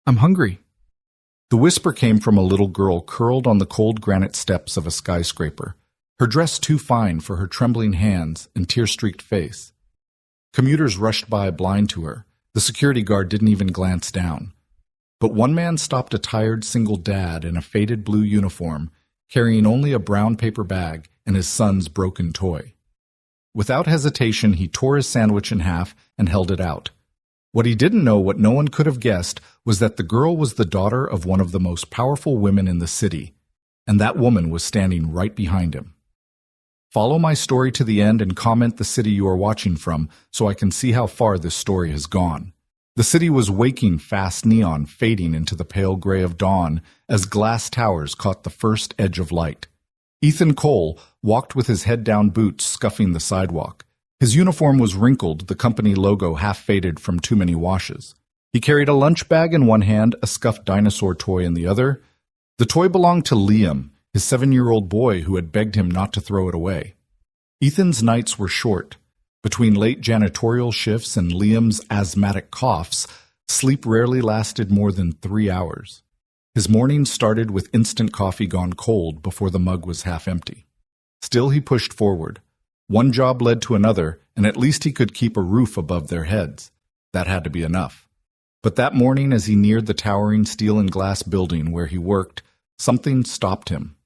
I'm hungry. The whisper came from a little girl curled on the cold granite steps of a skyscraper, her dress too fine for her trembling hands and tear-streaked face. Commuters rushed by blind to her. The security guard didn't even glance down. But one man stopped a tired single dad in a faded blue uniform, carrying only a brown paper bag and his son's broken toy. Without hesitation, he tore his sandwich in half and held it out. What he didn't know, what no one could have guessed, was that the girl was the daughter of one of the most powerful women in the city, and that woman was standing right behind him. Follow my story to the end and comment the city you are watching from so I can see how far this story has gone. The city was waking fast neon, fading into the pale gray of dawn as glass towers caught the first edge of light. Ethan Cole walked with his head-down boots scuffing the sidewalk. His uniform was wrinkled, the company logo half-faded from too many washes. He carried a lunch bag in one hand, a scuffed dinosaur toy in the other. The toy belonged to Liam, his 7-year-old boy who had begged him not to throw it away. Ethan's nights were short. Between late janitorial shifts and Liam's asthmatic coughs, sleep rarely lasted more than 3 hours. His mornings started with instant coffee gone cold before the mug was half empty. Still he pushed forward. One job led to another, and at least he could keep a roof above their heads. That had to be enough. But that morning, as he neared the towering steel and glass building where he worked, something stopped him.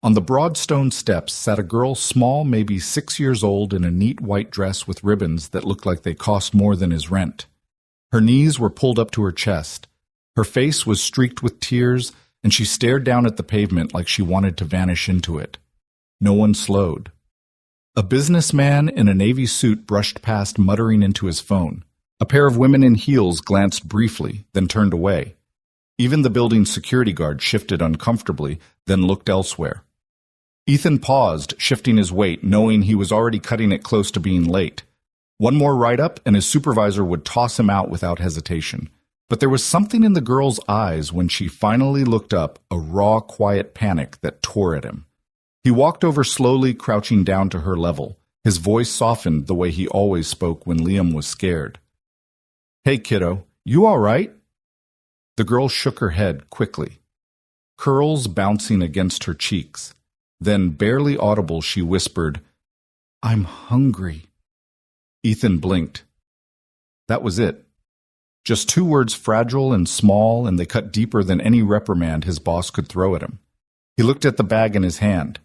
On the broad stone steps sat a girl small, maybe 6 years old, in a neat white dress with ribbons that looked like they cost more than his rent. Her knees were pulled up to her chest. Her face was streaked with tears, and she stared down at the pavement like she wanted to vanish into it. No one slowed. A businessman in a navy suit brushed past, muttering into his phone. A pair of women in heels glanced briefly, then turned away. Even the building's security guard shifted uncomfortably, then looked elsewhere. Ethan paused, shifting his weight, knowing he was already cutting it close to being late. One more write-up, and his supervisor would toss him out without hesitation. But there was something in the girl's eyes when she finally looked up, a raw, quiet panic that tore at him. He walked over slowly, crouching down to her level. His voice softened the way he always spoke when Liam was scared. "Hey, kiddo, you all right?" The girl shook her head quickly, curls bouncing against her cheeks. Then, barely audible, she whispered, "I'm hungry." Ethan blinked. That was it. Just 2 words, fragile and small, and they cut deeper than any reprimand his boss could throw at him. He looked at the bag in his hand.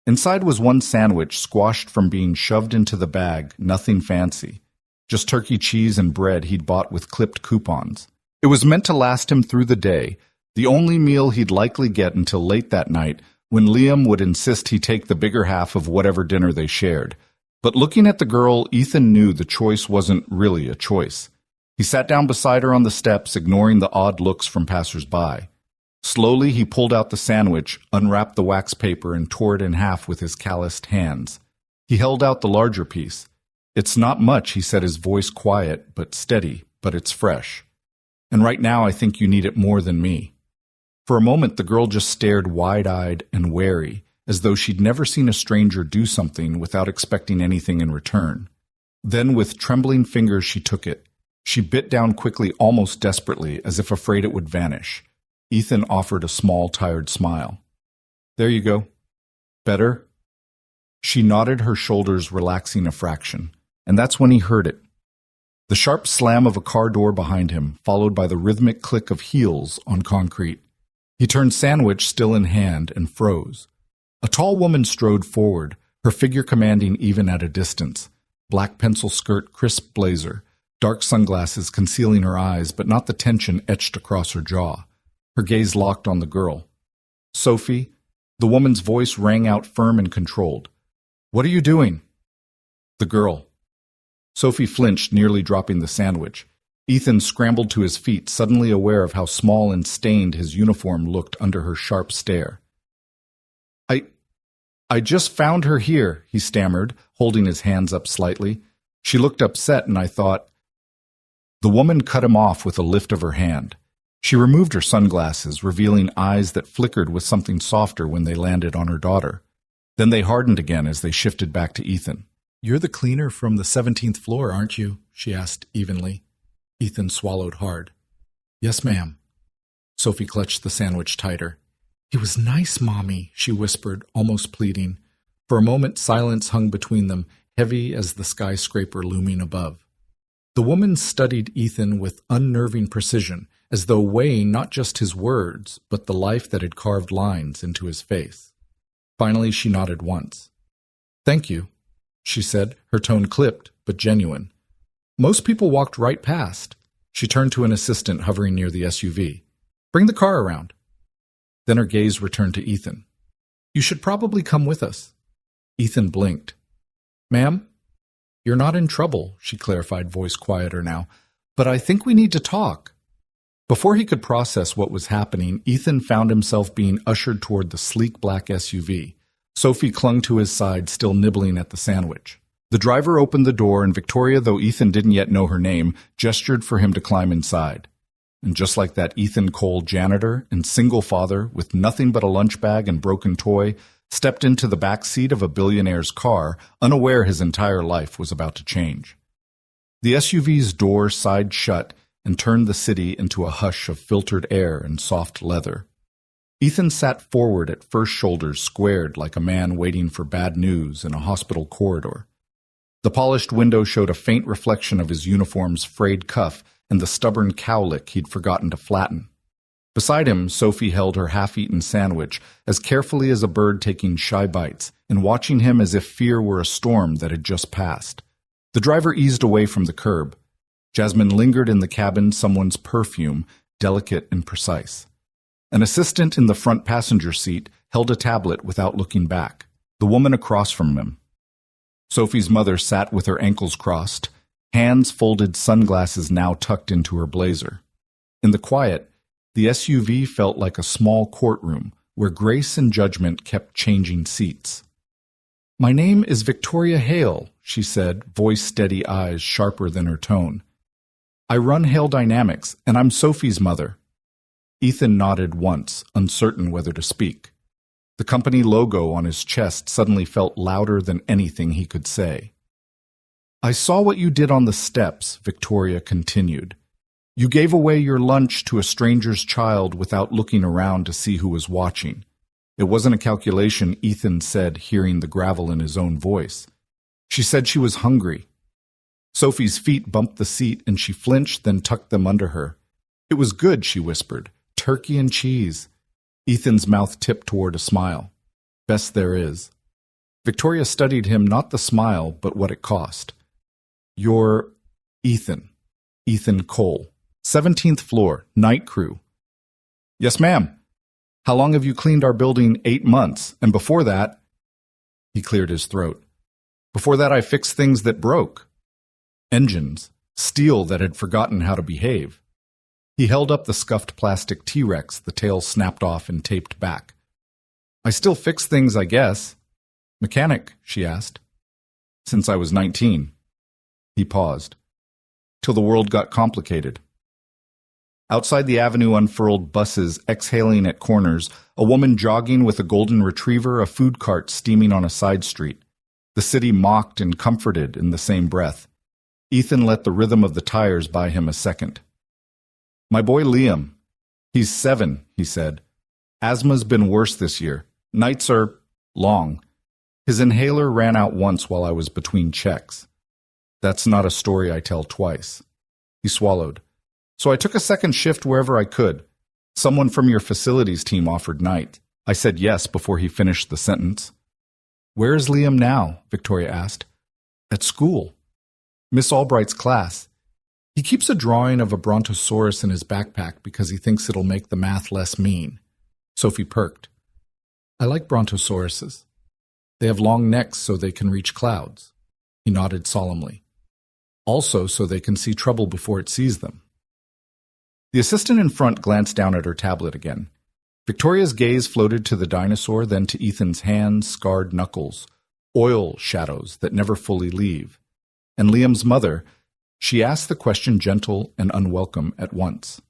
Inside was one sandwich, squashed from being shoved into the bag, nothing fancy. Just turkey cheese and bread he'd bought with clipped coupons. It was meant to last him through the day, the only meal he'd likely get until late that night, when Liam would insist he take the bigger half of whatever dinner they shared. But looking at the girl, Ethan knew the choice wasn't really a choice. He sat down beside her on the steps, ignoring the odd looks from passers-by. Slowly, he pulled out the sandwich, unwrapped the wax paper, and tore it in half with his calloused hands. He held out the larger piece. "It's not much," he said, his voice quiet but steady, "but it's fresh. And right now I think you need it more than me." For a moment, the girl just stared wide-eyed and wary, as though she'd never seen a stranger do something without expecting anything in return. Then, with trembling fingers, she took it. She bit down quickly, almost desperately, as if afraid it would vanish. Ethan offered a small, tired smile. "There you go. Better?" She nodded, her shoulders relaxing a fraction, and that's when he heard it. The sharp slam of a car door behind him, followed by the rhythmic click of heels on concrete. He turned sandwich still in hand and froze. A tall woman strode forward, her figure commanding even at a distance. Black pencil skirt, crisp blazer, dark sunglasses concealing her eyes, but not the tension etched across her jaw. Her gaze locked on the girl. "Sophie," the woman's voice rang out firm and controlled. "What are you doing?" The girl. Sophie flinched, nearly dropping the sandwich. Ethan scrambled to his feet, suddenly aware of how small and stained his uniform looked under her sharp stare. I just found her here," he stammered, holding his hands up slightly. "She looked upset, and I thought—" The woman cut him off with a lift of her hand. She removed her sunglasses, revealing eyes that flickered with something softer when they landed on her daughter. Then they hardened again as they shifted back to Ethan. "You're the cleaner from the 17th floor, aren't you?" she asked evenly. Ethan swallowed hard. "Yes, ma'am." Sophie clutched the sandwich tighter. "He was nice, Mommy," she whispered, almost pleading. For a moment, silence hung between them, heavy as the skyscraper looming above. The woman studied Ethan with unnerving precision, as though weighing not just his words, but the life that had carved lines into his face. Finally, she nodded once. "Thank you," she said, her tone clipped, but genuine. "Most people walked right past." She turned to an assistant hovering near the SUV. "Bring the car around." Then her gaze returned to Ethan. "You should probably come with us." Ethan blinked. "Ma'am? You're not in trouble," she clarified, voice quieter now. "But I think we need to talk." Before he could process what was happening, Ethan found himself being ushered toward the sleek black SUV. Sophie clung to his side, still nibbling at the sandwich. The driver opened the door, and Victoria, though Ethan didn't yet know her name, gestured for him to climb inside. And just like that, Ethan Cole, janitor and single father with nothing but a lunch bag and broken toy, stepped into the back seat of a billionaire's car, unaware his entire life was about to change. The SUV's door sighed shut and turned the city into a hush of filtered air and soft leather. Ethan sat forward at first, shoulders squared like a man waiting for bad news in a hospital corridor. The polished window showed a faint reflection of his uniform's frayed cuff and the stubborn cowlick he'd forgotten to flatten. Beside him, Sophie held her half-eaten sandwich as carefully as a bird taking shy bites, and watching him as if fear were a storm that had just passed. The driver eased away from the curb. Jasmine lingered in the cabin, someone's perfume, delicate and precise. An assistant in the front passenger seat held a tablet without looking back, the woman across from him. Sophie's mother sat with her ankles crossed, hands folded, sunglasses now tucked into her blazer. In the quiet, the SUV felt like a small courtroom where grace and judgment kept changing seats. "My name is Victoria Hale," she said, voice steady, eyes sharper than her tone. "I run Hale Dynamics, and I'm Sophie's mother." Ethan nodded once, uncertain whether to speak. The company logo on his chest suddenly felt louder than anything he could say. "I saw what you did on the steps," Victoria continued. "You gave away your lunch to a stranger's child without looking around to see who was watching. It wasn't a calculation," Ethan said, hearing the gravel in his own voice. "She said she was hungry." Sophie's feet bumped the seat, and she flinched, then tucked them under her. "It was good," she whispered. "Turkey and cheese." Ethan's mouth tipped toward a smile. "Best there is." Victoria studied him, not the smile, but what it cost. "You're Ethan Cole, 17th floor, night crew." "Yes, ma'am." "How long have you cleaned our building?" 8 months. "And before that—" He cleared his throat. "Before that I fixed things that broke. Engines, steel that had forgotten how to behave." He held up the scuffed plastic T-Rex, the tail snapped off and taped back. "I still fix things, I guess." "Mechanic?" she asked. "Since I was 19. He paused. "Till the world got complicated." Outside the avenue unfurled buses exhaling at corners, a woman jogging with a golden retriever, a food cart steaming on a side street. The city mocked and comforted in the same breath. Ethan let the rhythm of the tires buy him a second. "My boy Liam. He's 7, he said. Asthma's been worse this year. Nights are long. His inhaler ran out once while I was between checks. That's not a story I tell twice." He swallowed. "So I took a second shift wherever I could. Someone from your facilities team offered night. I said yes before he finished the sentence." "Where is Liam now?" Victoria asked. "At school. Miss Albright's class. He keeps a drawing of a brontosaurus in his backpack because he thinks it'll make the math less mean." Sophie perked. "I like brontosauruses. They have long necks so they can reach clouds." He nodded solemnly. "Also so they can see trouble before it sees them." The assistant in front glanced down at her tablet again. Victoria's gaze floated to the dinosaur, then to Ethan's hands, scarred knuckles, oil shadows that never fully leave. And Liam's mother, she asked the question gentle and unwelcome at once.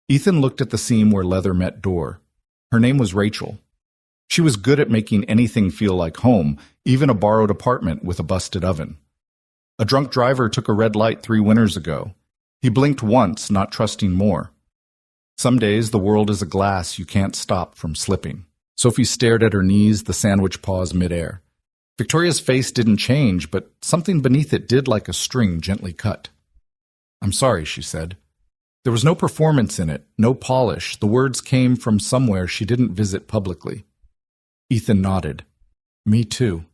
Ethan looked at the seam where leather met door. Her name was Rachel. She was good at making anything feel like home, even a borrowed apartment with a busted oven. A drunk driver took a red light 3 winters ago. He blinked once, not trusting more. Some days the world is a glass you can't stop from slipping. Sophie stared at her knees, the sandwich paws midair. Victoria's face didn't change, but something beneath it did, like a string gently cut. "I'm sorry," she said. There was no performance in it, no polish. The words came from somewhere she didn't visit publicly. Ethan nodded. "Me too."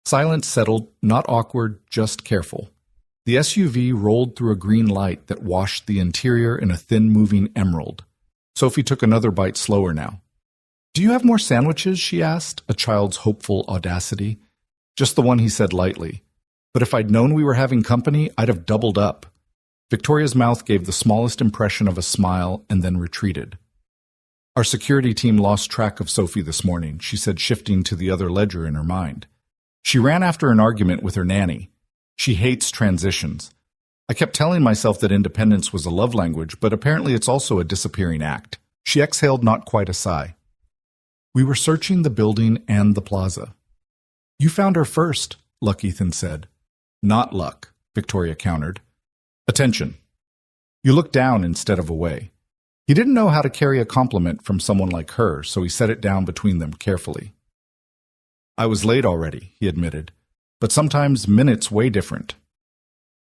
Silence settled, not awkward, just careful. The SUV rolled through a green light that washed the interior in a thin-moving emerald. Sophie took another bite slower now. "Do you have more sandwiches?" she asked, a child's hopeful audacity. "Just the one," he said lightly. "But if I'd known we were having company, I'd have doubled up." Victoria's mouth gave the smallest impression of a smile and then retreated. "Our security team lost track of Sophie this morning," she said, shifting to the other ledger in her mind. "She ran after an argument with her nanny. She hates transitions. I kept telling myself that independence was a love language, but apparently it's also a disappearing act." She exhaled not quite a sigh. "We were searching the building and the plaza." "You found her first," Luck Ethan said. "Not luck," Victoria countered. "Attention." You looked down instead of away. He didn't know how to carry a compliment from someone like her, so he set it down between them carefully. "I was late already," he admitted, "but sometimes minutes way different."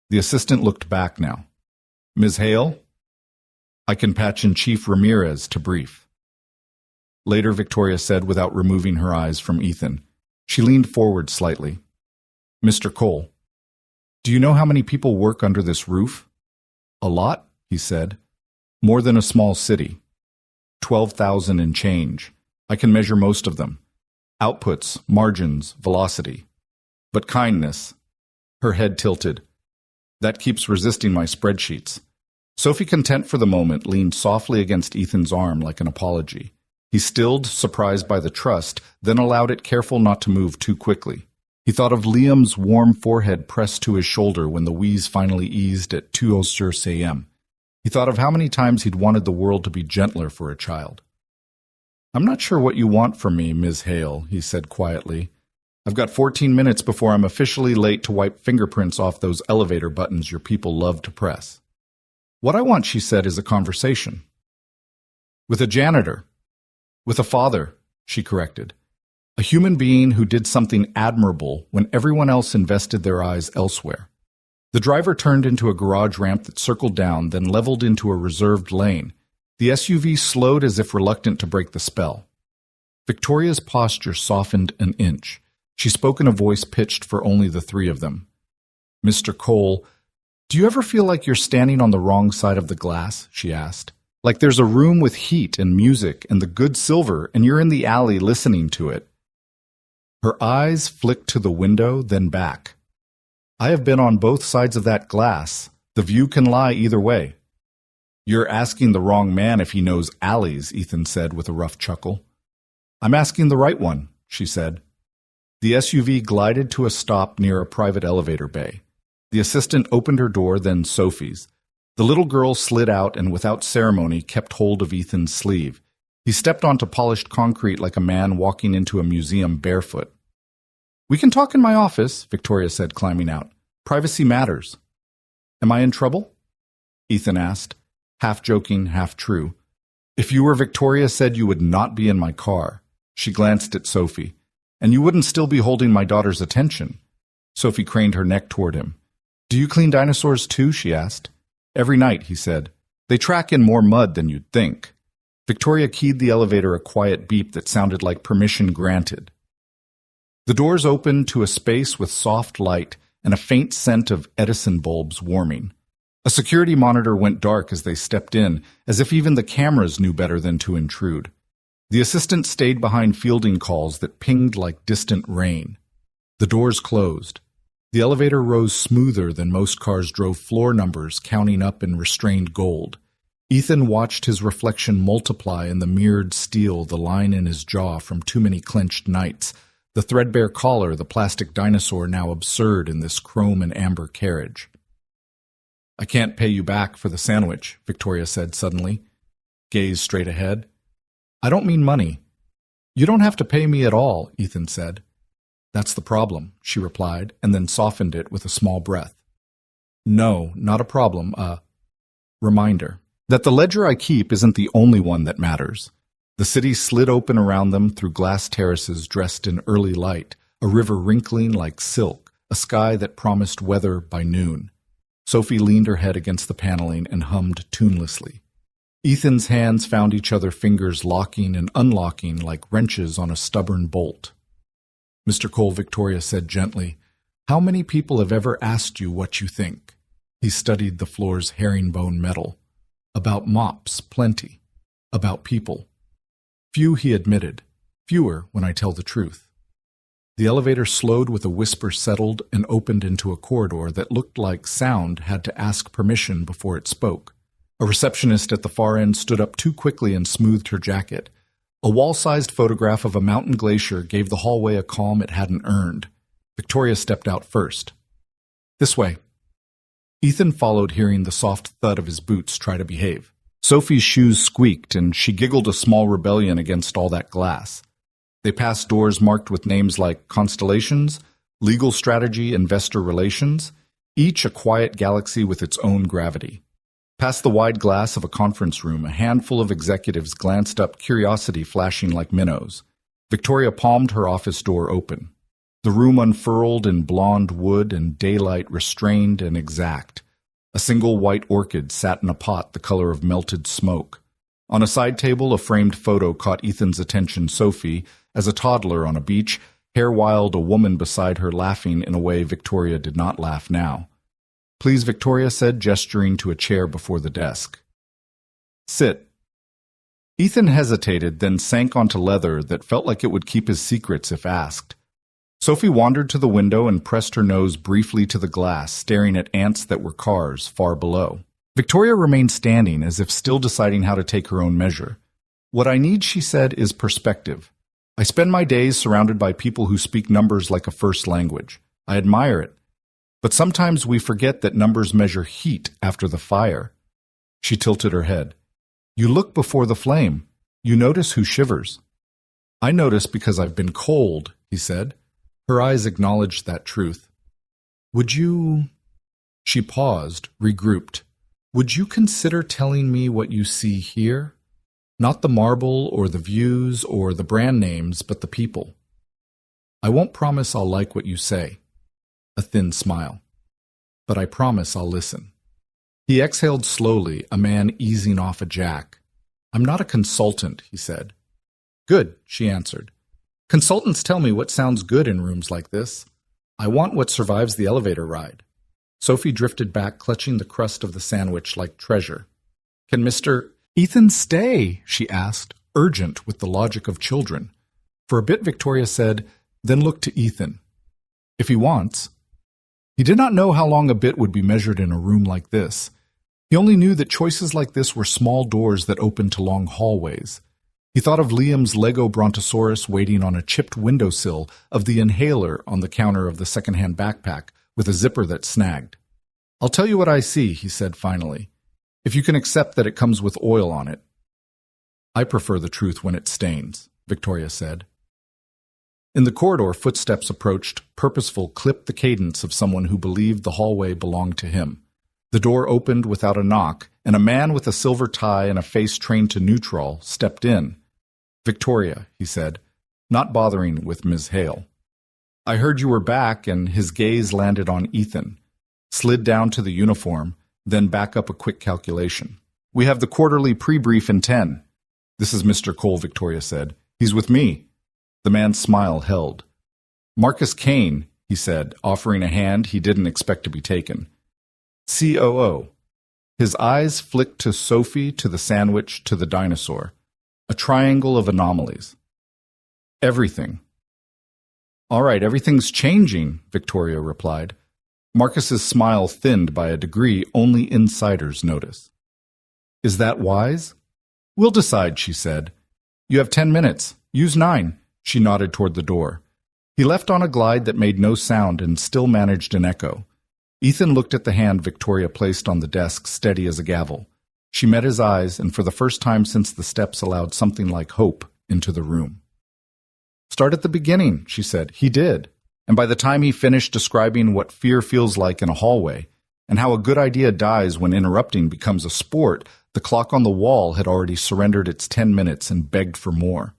The assistant looked back now. "Ms. Hale?" "I can patch in Chief Ramirez to brief." Later, Victoria said without removing her eyes from Ethan. She leaned forward slightly. "Mr. Cole, do you know how many people work under this roof?" "A lot," he said. "More than a small city. 12,000 and change. I can measure most of them. Outputs, margins, velocity. But kindness." Her head tilted. "That keeps resisting my spreadsheets." Sophie, content for the moment, leaned softly against Ethan's arm like an apology. He stilled, surprised by the trust, then allowed it, careful not to move too quickly. He thought of Liam's warm forehead pressed to his shoulder when the wheeze finally eased at 2:06 a.m. He thought of how many times he'd wanted the world to be gentler for a child. "I'm not sure what you want from me, Ms. Hale," he said quietly. "I've got 14 minutes before I'm officially late to wipe fingerprints off those elevator buttons your people love to press." "What I want," she said, "is a conversation." "With a janitor." "With a father," she corrected. "A human being who did something admirable when everyone else invested their eyes elsewhere." The driver turned into a garage ramp that circled down, then leveled into a reserved lane. The SUV slowed as if reluctant to break the spell. Victoria's posture softened an inch. She spoke in a voice pitched for only the three of them. "Mr. Cole, do you ever feel like you're standing on the wrong side of the glass?" she asked. "Like there's a room with heat and music and the good silver, and you're in the alley listening to it." Her eyes flicked to the window, then back. "I have been on both sides of that glass. The view can lie either way." "You're asking the wrong man if he knows alleys," Ethan said with a rough chuckle. "I'm asking the right one," she said. The SUV glided to a stop near a private elevator bay. The assistant opened her door, then Sophie's. The little girl slid out and without ceremony kept hold of Ethan's sleeve. He stepped onto polished concrete like a man walking into a museum barefoot. "We can talk in my office," Victoria said, climbing out. "Privacy matters." "Am I in trouble?" Ethan asked, half joking, half true. "If you were Victoria said you would not be in my car." She glanced at Sophie. "And you wouldn't still be holding my daughter's attention." Sophie craned her neck toward him. "Do you clean dinosaurs too?" she asked. "Every night," he said. "They track in more mud than you'd think." Victoria keyed the elevator a quiet beep that sounded like permission granted. The doors opened to a space with soft light and a faint scent of Edison bulbs warming. A security monitor went dark as they stepped in, as if even the cameras knew better than to intrude. The assistant stayed behind fielding calls that pinged like distant rain. The doors closed. The elevator rose smoother than most cars drove, floor numbers counting up in restrained gold. Ethan watched his reflection multiply in the mirrored steel, the line in his jaw from too many clenched nights, the threadbare collar, the plastic dinosaur now absurd in this chrome and amber carriage. "I can't pay you back for the sandwich," Victoria said suddenly. Gaze straight ahead. "I don't mean money." "You don't have to pay me at all," Ethan said. "That's the problem," she replied, and then softened it with a small breath. "No, not a problem, a reminder." That the ledger I keep isn't the only one that matters. The city slid open around them through glass terraces dressed in early light, a river wrinkling like silk, a sky that promised weather by noon. Sophie leaned her head against the paneling and hummed tunelessly. Ethan's hands found each other, fingers locking and unlocking like wrenches on a stubborn bolt. Mr. Cole, Victoria said gently, "How many people have ever asked you what you think?" He studied the floor's herringbone metal. "About mops, plenty. About people. Few," he admitted. "Fewer when I tell the truth." The elevator slowed with a whisper, settled, and opened into a corridor that looked like sound had to ask permission before it spoke. A receptionist at the far end stood up too quickly and smoothed her jacket. A wall-sized photograph of a mountain glacier gave the hallway a calm it hadn't earned. Victoria stepped out first. "This way." Ethan followed, hearing the soft thud of his boots try to behave. Sophie's shoes squeaked, and she giggled a small rebellion against all that glass. They passed doors marked with names like Constellations, Legal Strategy, Investor Relations, each a quiet galaxy with its own gravity. Past the wide glass of a conference room, a handful of executives glanced up, curiosity flashing like minnows. Victoria palmed her office door open. The room unfurled in blonde wood and daylight restrained and exact. A single white orchid sat in a pot the color of melted smoke. On a side table, a framed photo caught Ethan's attention. Sophie, as a toddler on a beach, hair wild, a woman beside her laughing in a way Victoria did not laugh now. "Please," Victoria said, gesturing to a chair before the desk. "Sit." Ethan hesitated, then sank onto leather that felt like it would keep his secrets if asked. Sophie wandered to the window and pressed her nose briefly to the glass, staring at ants that were cars far below. Victoria remained standing, as if still deciding how to take her own measure. "What I need," she said, "is perspective. I spend my days surrounded by people who speak numbers like a first language. I admire it. But sometimes we forget that numbers measure heat after the fire." She tilted her head. "You look before the flame. You notice who shivers." "I notice because I've been cold," he said. Her eyes acknowledged that truth. "Would you—" She paused, regrouped. "Would you consider telling me what you see here? Not the marble or the views or the brand names, but the people. I won't promise I'll like what you say." A thin smile. "But I promise I'll listen." He exhaled slowly, a man easing off a jack. "I'm not a consultant," he said. "Good," she answered. "Consultants tell me what sounds good in rooms like this. I want what survives the elevator ride." Sophie drifted back, clutching the crust of the sandwich like treasure. "Can Mr. Ethan stay?" she asked, urgent with the logic of children. For a bit, Victoria said, then looked to Ethan. "If he wants." He did not know how long a bit would be measured in a room like this. He only knew that choices like this were small doors that opened to long hallways. He thought of Liam's Lego Brontosaurus waiting on a chipped windowsill, of the inhaler on the counter of the second-hand backpack with a zipper that snagged. "I'll tell you what I see," he said finally, "if you can accept that it comes with oil on it." "I prefer the truth when it stains," Victoria said. In the corridor, footsteps approached, purposeful, clipped the cadence of someone who believed the hallway belonged to him. The door opened without a knock, and a man with a silver tie and a face trained to neutral stepped in. "Victoria," he said, not bothering with Ms. Hale. "I heard you were back," and his gaze landed on Ethan, slid down to the uniform, then back up a quick calculation. "We have the quarterly pre-brief in 10. "This is Mr. Cole," Victoria said. "He's with me." The man's smile held. "Marcus Kane," he said, offering a hand he didn't expect to be taken. "COO." His eyes flicked to Sophie, to the sandwich, to the dinosaur. A triangle of anomalies. "Everything." "All right, everything's changing," Victoria replied. Marcus's smile thinned by a degree only insiders notice. "Is that wise?" "We'll decide," she said. "You have 10 minutes. Use 9. She nodded toward the door. He left on a glide that made no sound and still managed an echo. Ethan looked at the hand Victoria placed on the desk, steady as a gavel. She met his eyes, and for the first time since the steps allowed something like hope into the room. "Start at the beginning," she said. He did. And by the time he finished describing what fear feels like in a hallway, and how a good idea dies when interrupting becomes a sport, the clock on the wall had already surrendered its 10 minutes and begged for more.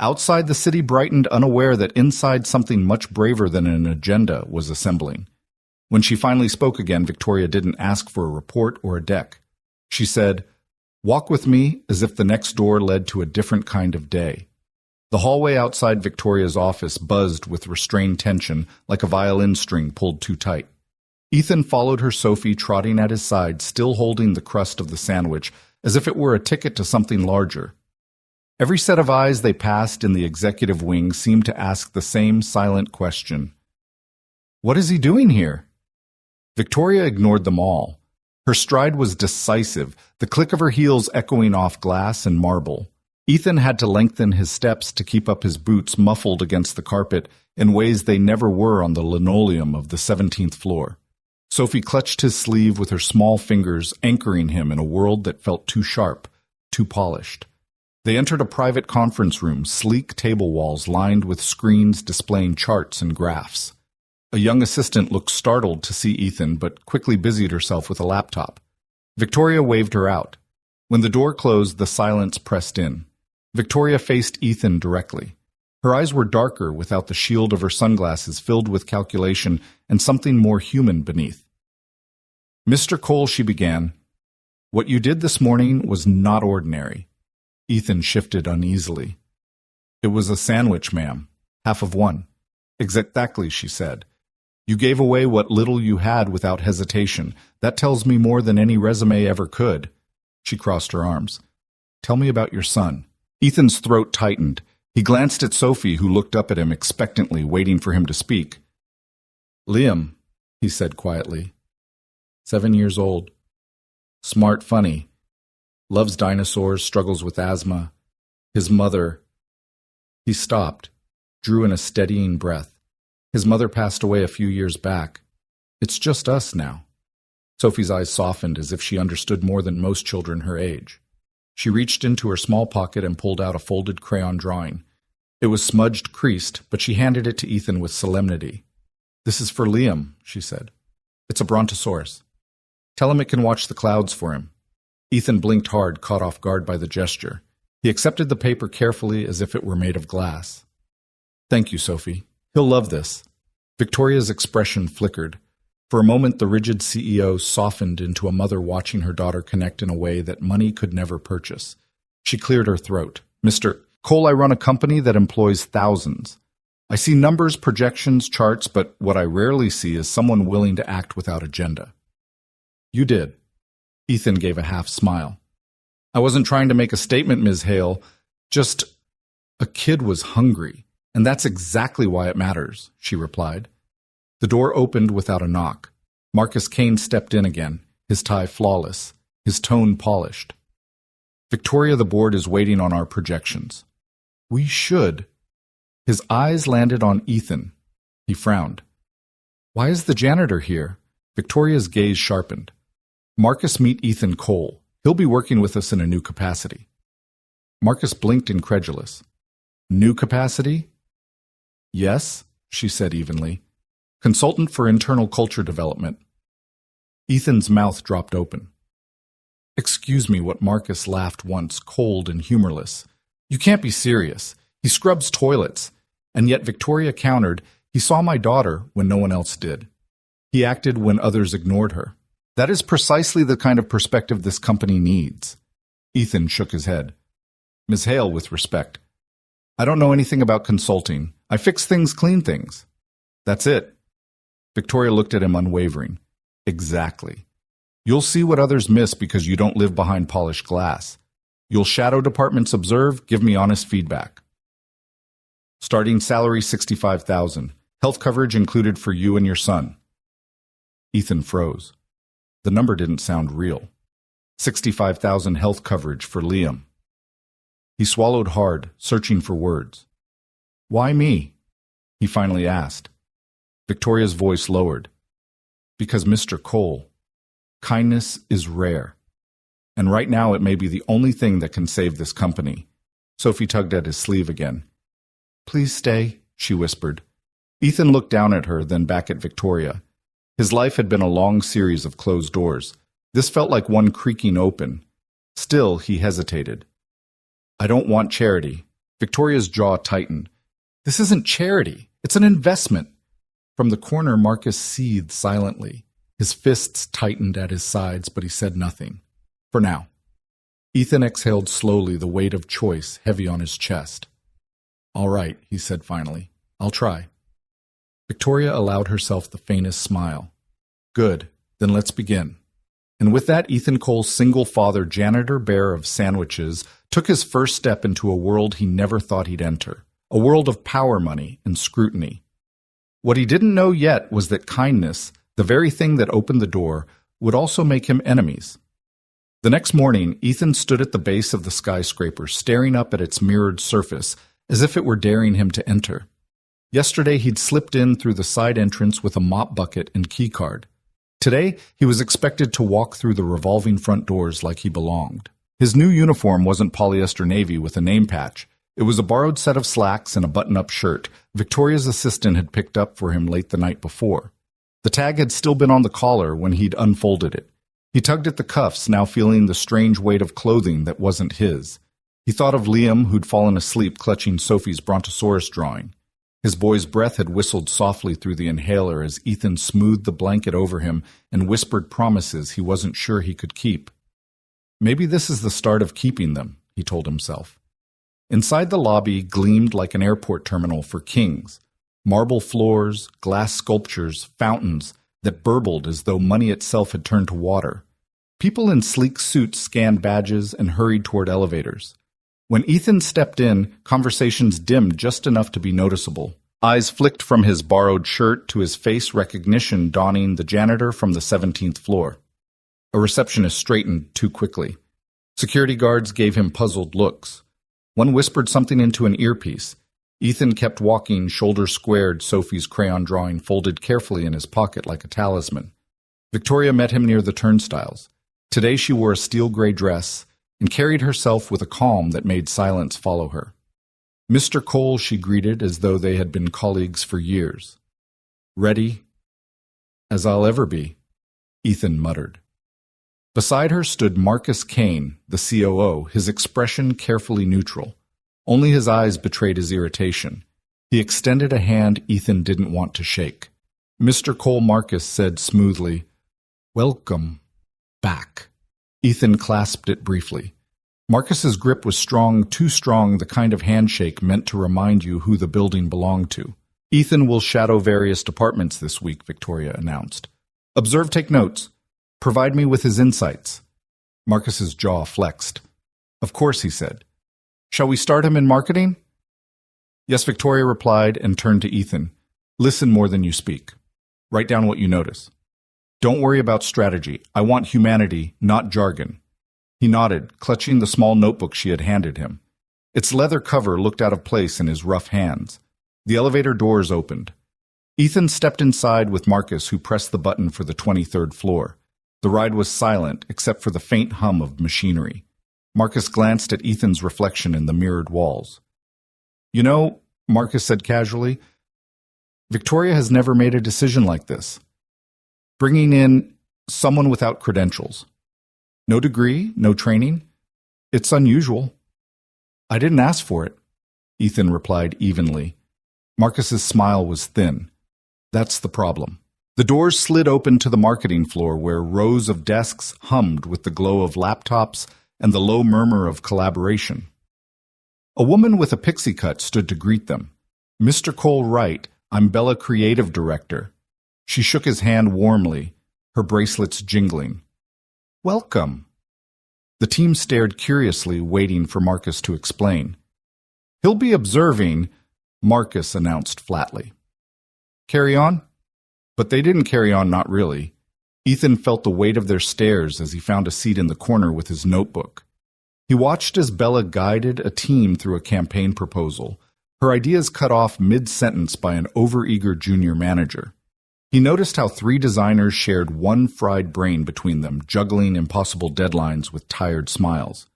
Outside, the city brightened, unaware that inside something much braver than an agenda was assembling. When she finally spoke again, Victoria didn't ask for a report or a deck. She said, "Walk with me," as if the next door led to a different kind of day. The hallway outside Victoria's office buzzed with restrained tension like a violin string pulled too tight. Ethan followed her, Sophie trotting at his side, still holding the crust of the sandwich, as if it were a ticket to something larger. Every set of eyes they passed in the executive wing seemed to ask the same silent question. "What is he doing here?" Victoria ignored them all. Her stride was decisive, the click of her heels echoing off glass and marble. Ethan had to lengthen his steps to keep up his boots muffled against the carpet in ways they never were on the linoleum of the 17th floor. Sophie clutched his sleeve with her small fingers, anchoring him in a world that felt too sharp, too polished. They entered a private conference room, sleek table walls lined with screens displaying charts and graphs. A young assistant looked startled to see Ethan, but quickly busied herself with a laptop. Victoria waved her out. When the door closed, the silence pressed in. Victoria faced Ethan directly. Her eyes were darker without the shield of her sunglasses, filled with calculation and something more human beneath. "Mr. Cole," she began, "what you did this morning was not ordinary." Ethan shifted uneasily. "It was a sandwich, ma'am. Half of one." "Exactly," she said. "You gave away what little you had without hesitation. That tells me more than any resume ever could." She crossed her arms. "Tell me about your son." Ethan's throat tightened. He glanced at Sophie, who looked up at him expectantly, waiting for him to speak. "Liam," he said quietly. 7 years old. Smart, funny. Loves dinosaurs, struggles with asthma. His mother... He stopped, drew in a steadying breath. His mother passed away a few years back. It's just us now. Sophie's eyes softened as if she understood more than most children her age. She reached into her small pocket and pulled out a folded crayon drawing. It was smudged, creased, but she handed it to Ethan with solemnity. "This is for Liam," she said. "It's a brontosaurus. Tell him it can watch the clouds for him." Ethan blinked hard, caught off guard by the gesture. He accepted the paper carefully as if it were made of glass. "Thank you, Sophie. He'll love this." Victoria's expression flickered. For a moment, the rigid CEO softened into a mother watching her daughter connect in a way that money could never purchase. She cleared her throat. "Mr. Cole, I run a company that employs thousands. I see numbers, projections, charts, but what I rarely see is someone willing to act without agenda." "You did." Ethan gave a half smile. "I wasn't trying to make a statement, Ms. Hale. Just a kid was hungry, and that's exactly why it matters," she replied. The door opened without a knock. Marcus Kane stepped in again, his tie flawless, his tone polished. "Victoria, the board is waiting on our projections." "We should." His eyes landed on Ethan. He frowned. "Why is the janitor here?" Victoria's gaze sharpened. "Marcus, meet Ethan Cole. He'll be working with us in a new capacity." Marcus blinked incredulous. "New capacity?" "Yes," she said evenly. "Consultant for internal culture development." Ethan's mouth dropped open. "Excuse me," what Marcus laughed once, cold and humorless. "You can't be serious. He scrubs toilets." And yet Victoria countered, "He saw my daughter when no one else did. He acted when others ignored her. That is precisely the kind of perspective this company needs." Ethan shook his head. "Ms. Hale, with respect, I don't know anything about consulting. I fix things, clean things." "That's it." Victoria looked at him unwavering. "Exactly. You'll see what others miss because you don't live behind polished glass. You'll shadow departments, observe, give me honest feedback." "Starting salary $65,000. Health coverage included for you and your son." Ethan froze. The number didn't sound real. 65,000 health coverage for Liam. He swallowed hard, searching for words. "Why me?" he finally asked. Victoria's voice lowered. "Because, Mr. Cole, kindness is rare. And right now it may be the only thing that can save this company." Sophie tugged at his sleeve again. "Please stay," she whispered. Ethan looked down at her, then back at Victoria. His life had been a long series of closed doors. This felt like one creaking open. Still, he hesitated. I don't want charity. Victoria's jaw tightened. This isn't charity. It's an investment. From the corner, Marcus seethed silently. His fists tightened at his sides, but he said nothing. For now. Ethan exhaled slowly, the weight of choice heavy on his chest. All right, he said finally. I'll try. Victoria allowed herself the faintest smile. Good, then let's begin. And with that, Ethan Cole's single-father janitor bearer of sandwiches took his first step into a world he never thought he'd enter, a world of power money and scrutiny. What he didn't know yet was that kindness, the very thing that opened the door, would also make him enemies. The next morning, Ethan stood at the base of the skyscraper, staring up at its mirrored surface, as if it were daring him to enter. Yesterday, he'd slipped in through the side entrance with a mop bucket and keycard. Today, he was expected to walk through the revolving front doors like he belonged. His new uniform wasn't polyester navy with a name patch. It was a borrowed set of slacks and a button-up shirt Victoria's assistant had picked up for him late the night before. The tag had still been on the collar when he'd unfolded it. He tugged at the cuffs, now feeling the strange weight of clothing that wasn't his. He thought of Liam, who'd fallen asleep clutching Sophie's Brontosaurus drawing. His boy's breath had whistled softly through the inhaler as Ethan smoothed the blanket over him and whispered promises he wasn't sure he could keep. Maybe this is the start of keeping them, he told himself. Inside the lobby gleamed like an airport terminal for kings. Marble floors, glass sculptures, fountains that burbled as though money itself had turned to water. People in sleek suits scanned badges and hurried toward elevators. When Ethan stepped in, conversations dimmed just enough to be noticeable. Eyes flicked from his borrowed shirt to his face recognition dawning the janitor from the 17th floor. A receptionist straightened too quickly. Security guards gave him puzzled looks. One whispered something into an earpiece. Ethan kept walking, shoulder squared, Sophie's crayon drawing folded carefully in his pocket like a talisman. Victoria met him near the turnstiles. Today she wore a steel-gray dress and carried herself with a calm that made silence follow her. Mr. Cole she greeted as though they had been colleagues for years. Ready? As I'll ever be, Ethan muttered. Beside her stood Marcus Kane, the COO, his expression carefully neutral. Only his eyes betrayed his irritation. He extended a hand Ethan didn't want to shake. Mr. Cole Marcus said smoothly, Welcome back. Ethan clasped it briefly. Marcus's grip was strong, too strong, the kind of handshake meant to remind you who the building belonged to. Ethan will shadow various departments this week, Victoria announced. Observe, take notes. Provide me with his insights. Marcus's jaw flexed. Of course, he said. Shall we start him in marketing? Yes, Victoria replied and turned to Ethan. Listen more than you speak. Write down what you notice. Don't worry about strategy. I want humanity, not jargon. He nodded, clutching the small notebook she had handed him. Its leather cover looked out of place in his rough hands. The elevator doors opened. Ethan stepped inside with Marcus, who pressed the button for the 23rd floor. The ride was silent, except for the faint hum of machinery. Marcus glanced at Ethan's reflection in the mirrored walls. You know, Marcus said casually, Victoria has never made a decision like this. Bringing in someone without credentials. No degree, no training. It's unusual. I didn't ask for it, Ethan replied evenly. Marcus's smile was thin. That's the problem. The doors slid open to the marketing floor where rows of desks hummed with the glow of laptops and the low murmur of collaboration. A woman with a pixie cut stood to greet them. Mr. Cole Wright, I'm Bella Creative Director. She shook his hand warmly, her bracelets jingling. Welcome. The team stared curiously, waiting for Marcus to explain. He'll be observing, Marcus announced flatly. Carry on? But they didn't carry on, not really. Ethan felt the weight of their stares as he found a seat in the corner with his notebook. He watched as Bella guided a team through a campaign proposal, her ideas cut off mid-sentence by an overeager junior manager. He noticed how 3 designers shared one fried brain between them, juggling impossible deadlines with tired smiles.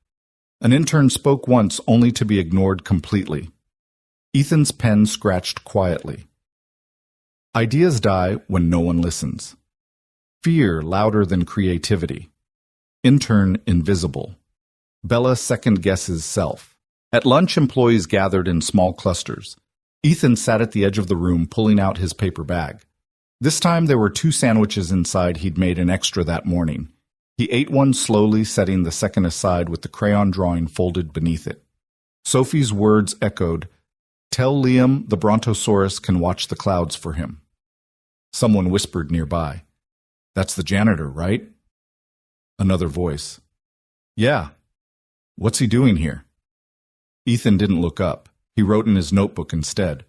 An intern spoke once only to be ignored completely. Ethan's pen scratched quietly. Ideas die when no one listens. Fear louder than creativity. Intern invisible. Bella second-guesses self. At lunch, employees gathered in small clusters. Ethan sat at the edge of the room, pulling out his paper bag. This time there were 2 sandwiches inside he'd made an extra that morning. He ate one slowly, setting the second aside with the crayon drawing folded beneath it. Sophie's words echoed, "Tell Liam the Brontosaurus can watch the clouds for him." Someone whispered nearby, "That's the janitor, right?" Another voice, "Yeah. What's he doing here?" Ethan didn't look up. He wrote in his notebook instead.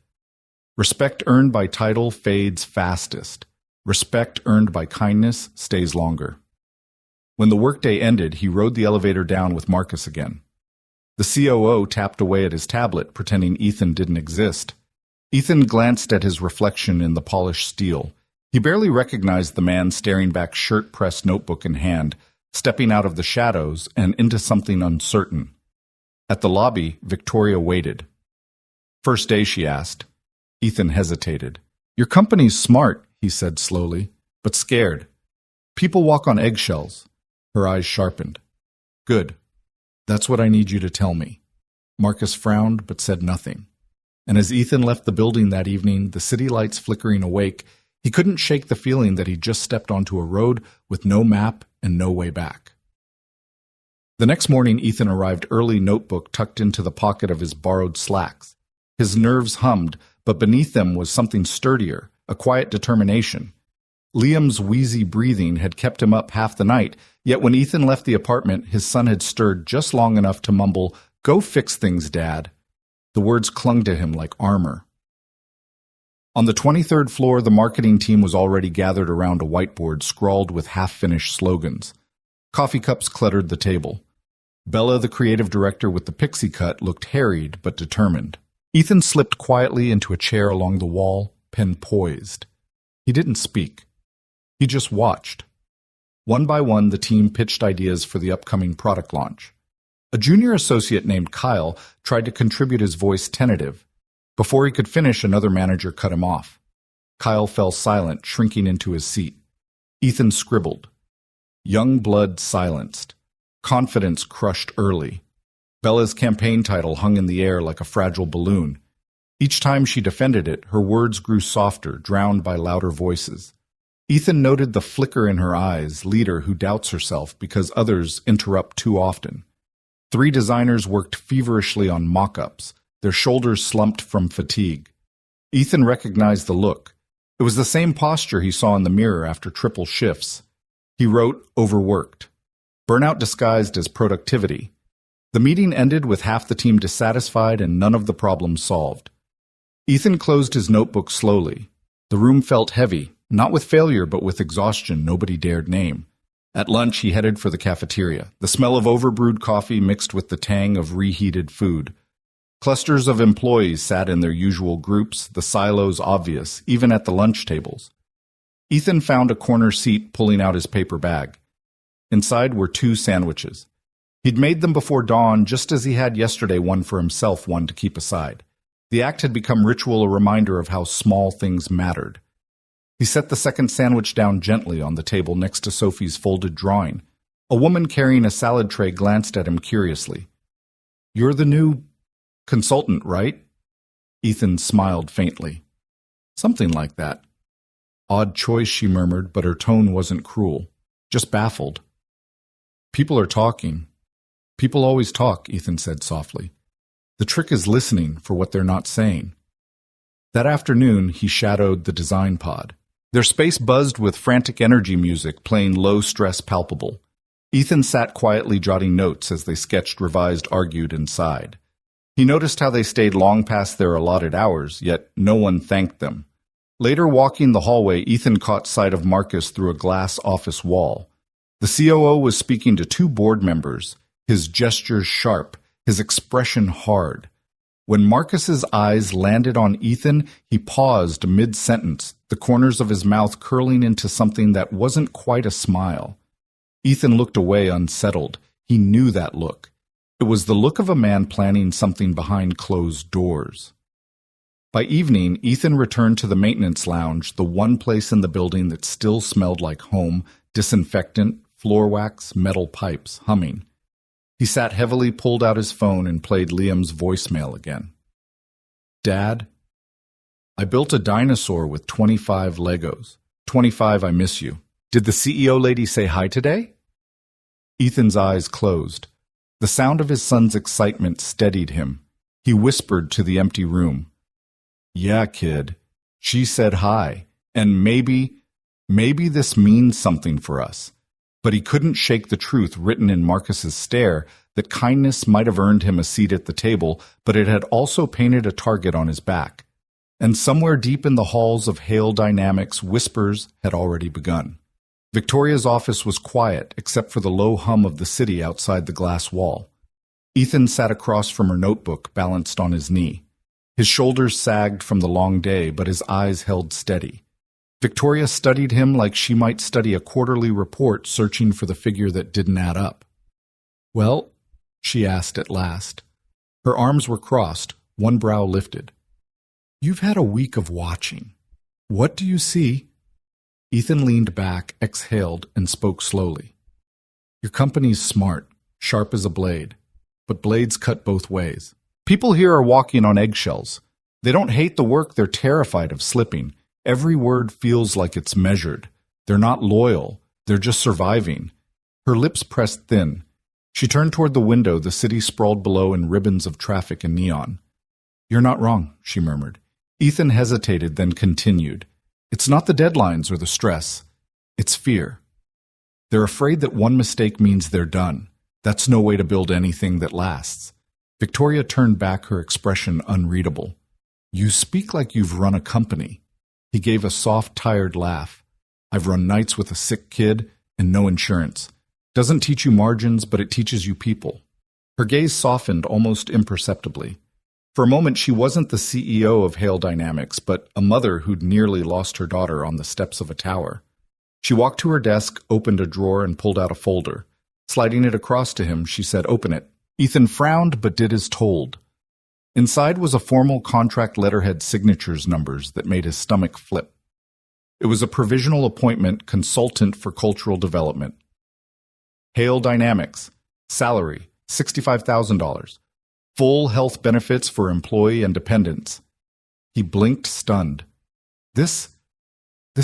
Respect earned by title fades fastest. Respect earned by kindness stays longer. When the workday ended, he rode the elevator down with Marcus again. The COO tapped away at his tablet, pretending Ethan didn't exist. Ethan glanced at his reflection in the polished steel. He barely recognized the man staring back, shirt-pressed notebook in hand, stepping out of the shadows and into something uncertain. At the lobby, Victoria waited. "First day?" she asked. Ethan hesitated. "Your company's smart," he said slowly, "but scared. People walk on eggshells." Her eyes sharpened. "Good. That's what I need you to tell me." Marcus frowned but said nothing. And as Ethan left the building that evening, the city lights flickering awake, he couldn't shake the feeling that he'd just stepped onto a road with no map and no way back. The next morning, Ethan arrived early, notebook tucked into the pocket of his borrowed slacks. His nerves hummed, but beneath them was something sturdier, a quiet determination. Liam's wheezy breathing had kept him up half the night, yet when Ethan left the apartment, his son had stirred just long enough to mumble, "Go fix things, Dad." The words clung to him like armor. On the 23rd floor, the marketing team was already gathered around a whiteboard scrawled with half-finished slogans. Coffee cups cluttered the table. Bella, the creative director with the pixie cut, looked harried but determined. Ethan slipped quietly into a chair along the wall, pen poised. He didn't speak. He just watched. One by one, the team pitched ideas for the upcoming product launch. A junior associate named Kyle tried to contribute, his voice tentative. Before he could finish, another manager cut him off. Kyle fell silent, shrinking into his seat. Ethan scribbled. Young blood silenced. Confidence crushed early. Bella's campaign title hung in the air like a fragile balloon. Each time she defended it, her words grew softer, drowned by louder voices. Ethan noted the flicker in her eyes, leader who doubts herself because others interrupt too often. 3 designers worked feverishly on mock-ups, their shoulders slumped from fatigue. Ethan recognized the look. It was the same posture he saw in the mirror after triple shifts. He wrote, "Overworked." Burnout disguised as productivity. The meeting ended with half the team dissatisfied and none of the problems solved. Ethan closed his notebook slowly. The room felt heavy, not with failure but with exhaustion nobody dared name. At lunch, he headed for the cafeteria, the smell of overbrewed coffee mixed with the tang of reheated food. Clusters of employees sat in their usual groups, the silos obvious, even at the lunch tables. Ethan found a corner seat, pulling out his paper bag. Inside were 2 sandwiches. He'd made them before dawn, just as he had yesterday, one for himself, one to keep aside. The act had become ritual, a reminder of how small things mattered. He set the second sandwich down gently on the table next to Sophie's folded drawing. A woman carrying a salad tray glanced at him curiously. "You're the new consultant, right?" Ethan smiled faintly. "Something like that." "Odd choice," she murmured, but her tone wasn't cruel, just baffled. "People are talking." "People always talk," Ethan said softly. "The trick is listening for what they're not saying." That afternoon, he shadowed the design pod. Their space buzzed with frantic energy music, playing low-stress palpable. Ethan sat quietly jotting notes as they sketched, revised, argued, and sighed. He noticed how they stayed long past their allotted hours, yet no one thanked them. Later, walking the hallway, Ethan caught sight of Marcus through a glass office wall. The COO was speaking to 2 board members, his gestures sharp, his expression hard. When Marcus's eyes landed on Ethan, he paused mid-sentence, the corners of his mouth curling into something that wasn't quite a smile. Ethan looked away, unsettled. He knew that look. It was the look of a man planning something behind closed doors. By evening, Ethan returned to the maintenance lounge, the one place in the building that still smelled like home, disinfectant, floor wax, metal pipes, humming. He sat heavily, pulled out his phone, and played Liam's voicemail again. Dad, I built a dinosaur with 25 Legos. 25, I miss you. Did the CEO lady say hi today? Ethan's eyes closed. The sound of his son's excitement steadied him. He whispered to the empty room. Yeah, kid. She said hi, and maybe this means something for us. But he couldn't shake the truth written in Marcus's stare that kindness might have earned him a seat at the table, but it had also painted a target on his back. And somewhere deep in the halls of Hale Dynamics, whispers had already begun. Victoria's office was quiet, except for the low hum of the city outside the glass wall. Ethan sat across from her notebook, balanced on his knee. His shoulders sagged from the long day, but his eyes held steady. Victoria studied him like she might study a quarterly report searching for the figure that didn't add up. Well, she asked at last. Her arms were crossed, one brow lifted. You've had a week of watching. What do you see? Ethan leaned back, exhaled, and spoke slowly. Your company's smart, sharp as a blade, but blades cut both ways. People here are walking on eggshells. They don't hate the work, they're terrified of slipping. Every word feels like it's measured. They're not loyal, they're just surviving. Her lips pressed thin. She turned toward the window, the city sprawled below in ribbons of traffic and neon. You're not wrong, she murmured. Ethan hesitated, then continued. It's not the deadlines or the stress. It's fear. They're afraid that one mistake means they're done. That's no way to build anything that lasts. Victoria turned back, her expression unreadable. You speak like you've run a company. He gave a soft, tired laugh. I've run nights with a sick kid and no insurance. Doesn't teach you margins, but it teaches you people. Her gaze softened almost imperceptibly. For a moment, she wasn't the CEO of Hale Dynamics, but a mother who'd nearly lost her daughter on the steps of a tower. She walked to her desk, opened a drawer, and pulled out a folder. Sliding it across to him, she said, "Open it." Ethan frowned, but did as told. Inside was a formal contract letterhead signatures numbers that made his stomach flip. It was a provisional appointment, consultant for cultural development. Hale Dynamics, salary, $65,000. Full health benefits for employee and dependents. He blinked, stunned. This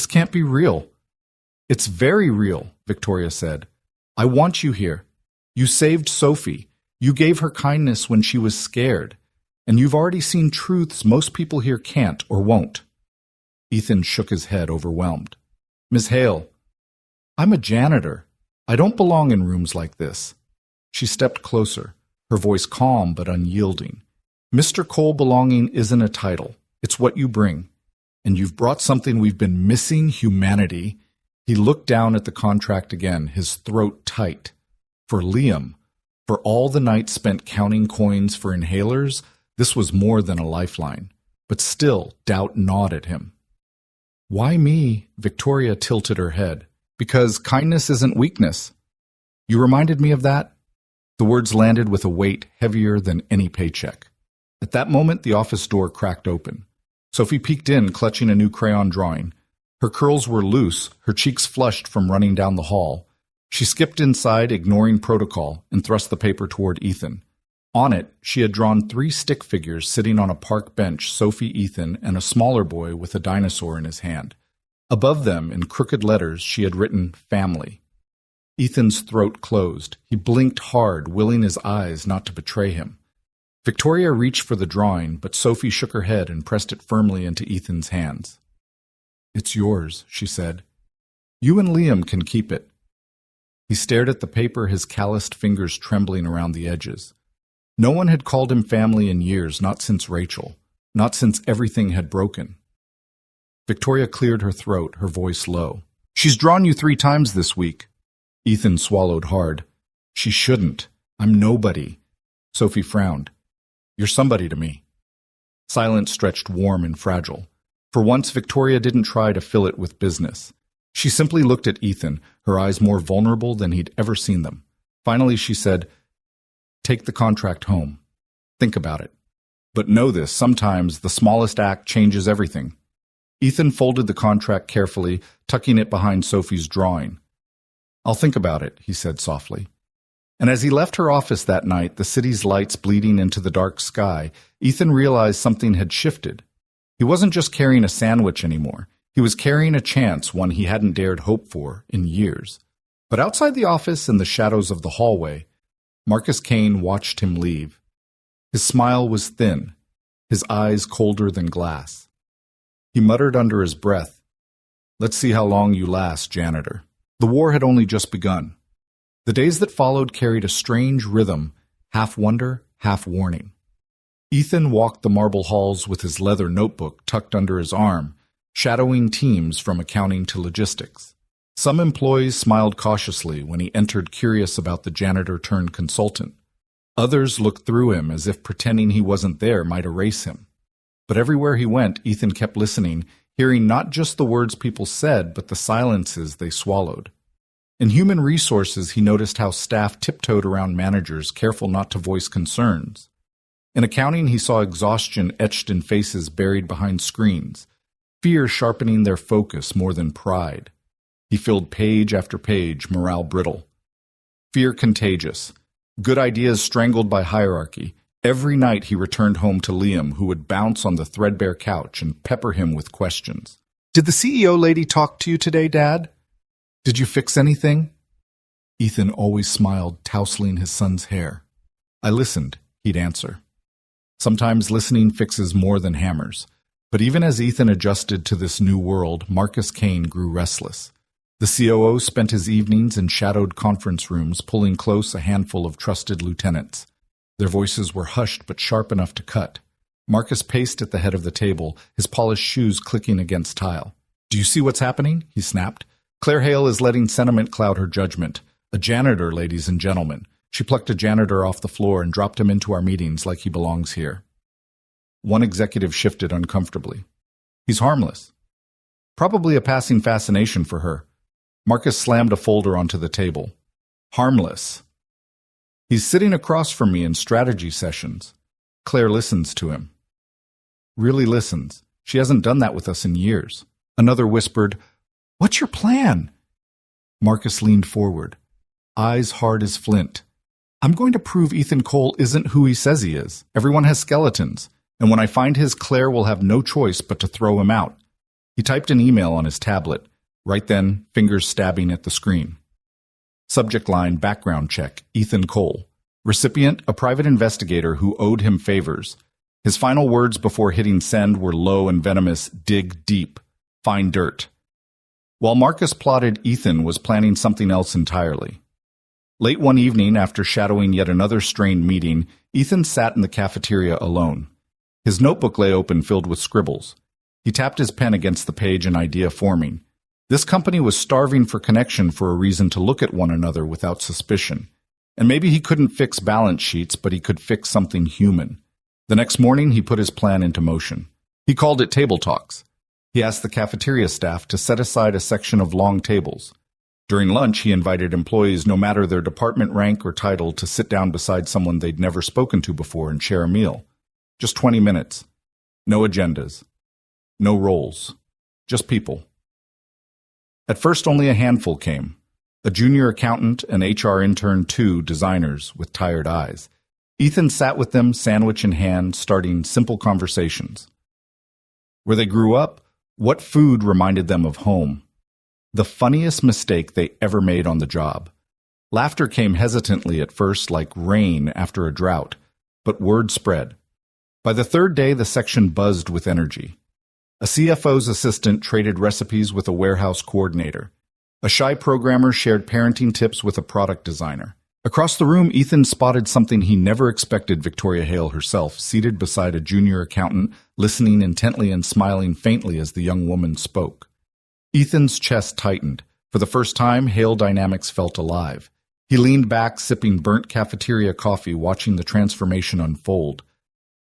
can't be real. It's very real, Victoria said. I want you here. You saved Sophie. You gave her kindness when she was scared. And you've already seen truths most people here can't or won't. Ethan shook his head, overwhelmed. Miss Hale, I'm a janitor. I don't belong in rooms like this. She stepped closer, her voice calm but unyielding. Mr. Cole belonging isn't a title. It's what you bring. And you've brought something we've been missing, humanity. He looked down at the contract again, his throat tight. For Liam, for all the nights spent counting coins for inhalers, this was more than a lifeline. But still, doubt gnawed at him. Why me? Victoria tilted her head. Because kindness isn't weakness. You reminded me of that? The words landed with a weight heavier than any paycheck. At that moment, the office door cracked open. Sophie peeked in, clutching a new crayon drawing. Her curls were loose, her cheeks flushed from running down the hall. She skipped inside, ignoring protocol, and thrust the paper toward Ethan. On it, she had drawn 3 stick figures sitting on a park bench, Sophie, Ethan, and a smaller boy with a dinosaur in his hand. Above them, in crooked letters, she had written, family. Ethan's throat closed. He blinked hard, willing his eyes not to betray him. Victoria reached for the drawing, but Sophie shook her head and pressed it firmly into Ethan's hands. It's yours, she said. You and Liam can keep it. He stared at the paper, his calloused fingers trembling around the edges. No one had called him family in years, not since Rachel, not since everything had broken. Victoria cleared her throat, her voice low. She's drawn you 3 times this week. Ethan swallowed hard. She shouldn't. I'm nobody. Sophie frowned. You're somebody to me. Silence stretched warm and fragile. For once, Victoria didn't try to fill it with business. She simply looked at Ethan, her eyes more vulnerable than he'd ever seen them. Finally, she said, Take the contract home. Think about it. But know this, sometimes the smallest act changes everything. Ethan folded the contract carefully, tucking it behind Sophie's drawing. "I'll think about it," he said softly. And as he left her office that night, the city's lights bleeding into the dark sky, Ethan realized something had shifted. He wasn't just carrying a sandwich anymore. He was carrying a chance, one he hadn't dared hope for in years. But outside the office, in the shadows of the hallway, Marcus Kane watched him leave. His smile was thin, his eyes colder than glass. He muttered under his breath, "Let's see how long you last, janitor." The war had only just begun. The days that followed carried a strange rhythm, half wonder, half warning. Ethan walked the marble halls with his leather notebook tucked under his arm, shadowing teams from accounting to logistics. Some employees smiled cautiously when he entered, curious about the janitor-turned-consultant. Others looked through him as if pretending he wasn't there might erase him. But everywhere he went, Ethan kept listening, hearing not just the words people said, but the silences they swallowed. In human resources, he noticed how staff tiptoed around managers, careful not to voice concerns. In accounting, he saw exhaustion etched in faces buried behind screens, fear sharpening their focus more than pride. He filled page after page, morale brittle. Fear contagious. Good ideas strangled by hierarchy. Every night he returned home to Liam, who would bounce on the threadbare couch and pepper him with questions. "Did the CEO lady talk to you today, Dad? Did you fix anything?" Ethan always smiled, tousling his son's hair. "I listened," he'd answer. Sometimes listening fixes more than hammers. But even as Ethan adjusted to this new world, Marcus Kane grew restless. The COO spent his evenings in shadowed conference rooms, pulling close a handful of trusted lieutenants. Their voices were hushed but sharp enough to cut. Marcus paced at the head of the table, his polished shoes clicking against tile. "Do you see what's happening?" he snapped. "Claire Hale is letting sentiment cloud her judgment. A janitor, ladies and gentlemen. She plucked a janitor off the floor and dropped him into our meetings like he belongs here." One executive shifted uncomfortably. "He's harmless." "Probably a passing fascination for her." Marcus slammed a folder onto the table. "Harmless. He's sitting across from me in strategy sessions. Claire listens to him." "Really listens. She hasn't done that with us in years." Another whispered, "What's your plan?" Marcus leaned forward, eyes hard as flint. "I'm going to prove Ethan Cole isn't who he says he is. Everyone has skeletons, and when I find his, Claire will have no choice but to throw him out." He typed an email on his tablet. Right then, fingers stabbing at the screen. Subject line, background check, Ethan Cole. Recipient, a private investigator who owed him favors. His final words before hitting send were low and venomous, "Dig deep. Find dirt." While Marcus plotted, Ethan was planning something else entirely. Late one evening, after shadowing yet another strained meeting, Ethan sat in the cafeteria alone. His notebook lay open, filled with scribbles. He tapped his pen against the page, an idea forming. This company was starving for connection, for a reason to look at one another without suspicion. And maybe he couldn't fix balance sheets, but he could fix something human. The next morning, he put his plan into motion. He called it Table Talks. He asked the cafeteria staff to set aside a section of long tables. During lunch, he invited employees, no matter their department rank or title, to sit down beside someone they'd never spoken to before and share a meal. Just 20 minutes. No agendas. No roles. Just people. At first, only a handful came. A junior accountant, an HR intern, 2 designers with tired eyes. Ethan sat with them, sandwich in hand, starting simple conversations. Where they grew up, what food reminded them of home. The funniest mistake they ever made on the job. Laughter came hesitantly at first, like rain after a drought, but word spread. By the third day, the section buzzed with energy. A CFO's assistant traded recipes with a warehouse coordinator. A shy programmer shared parenting tips with a product designer. Across the room, Ethan spotted something he never expected: Victoria Hale herself, seated beside a junior accountant, listening intently and smiling faintly as the young woman spoke. Ethan's chest tightened. For the first time, Hale dynamics felt alive. He leaned back, sipping burnt cafeteria coffee, watching the transformation unfold.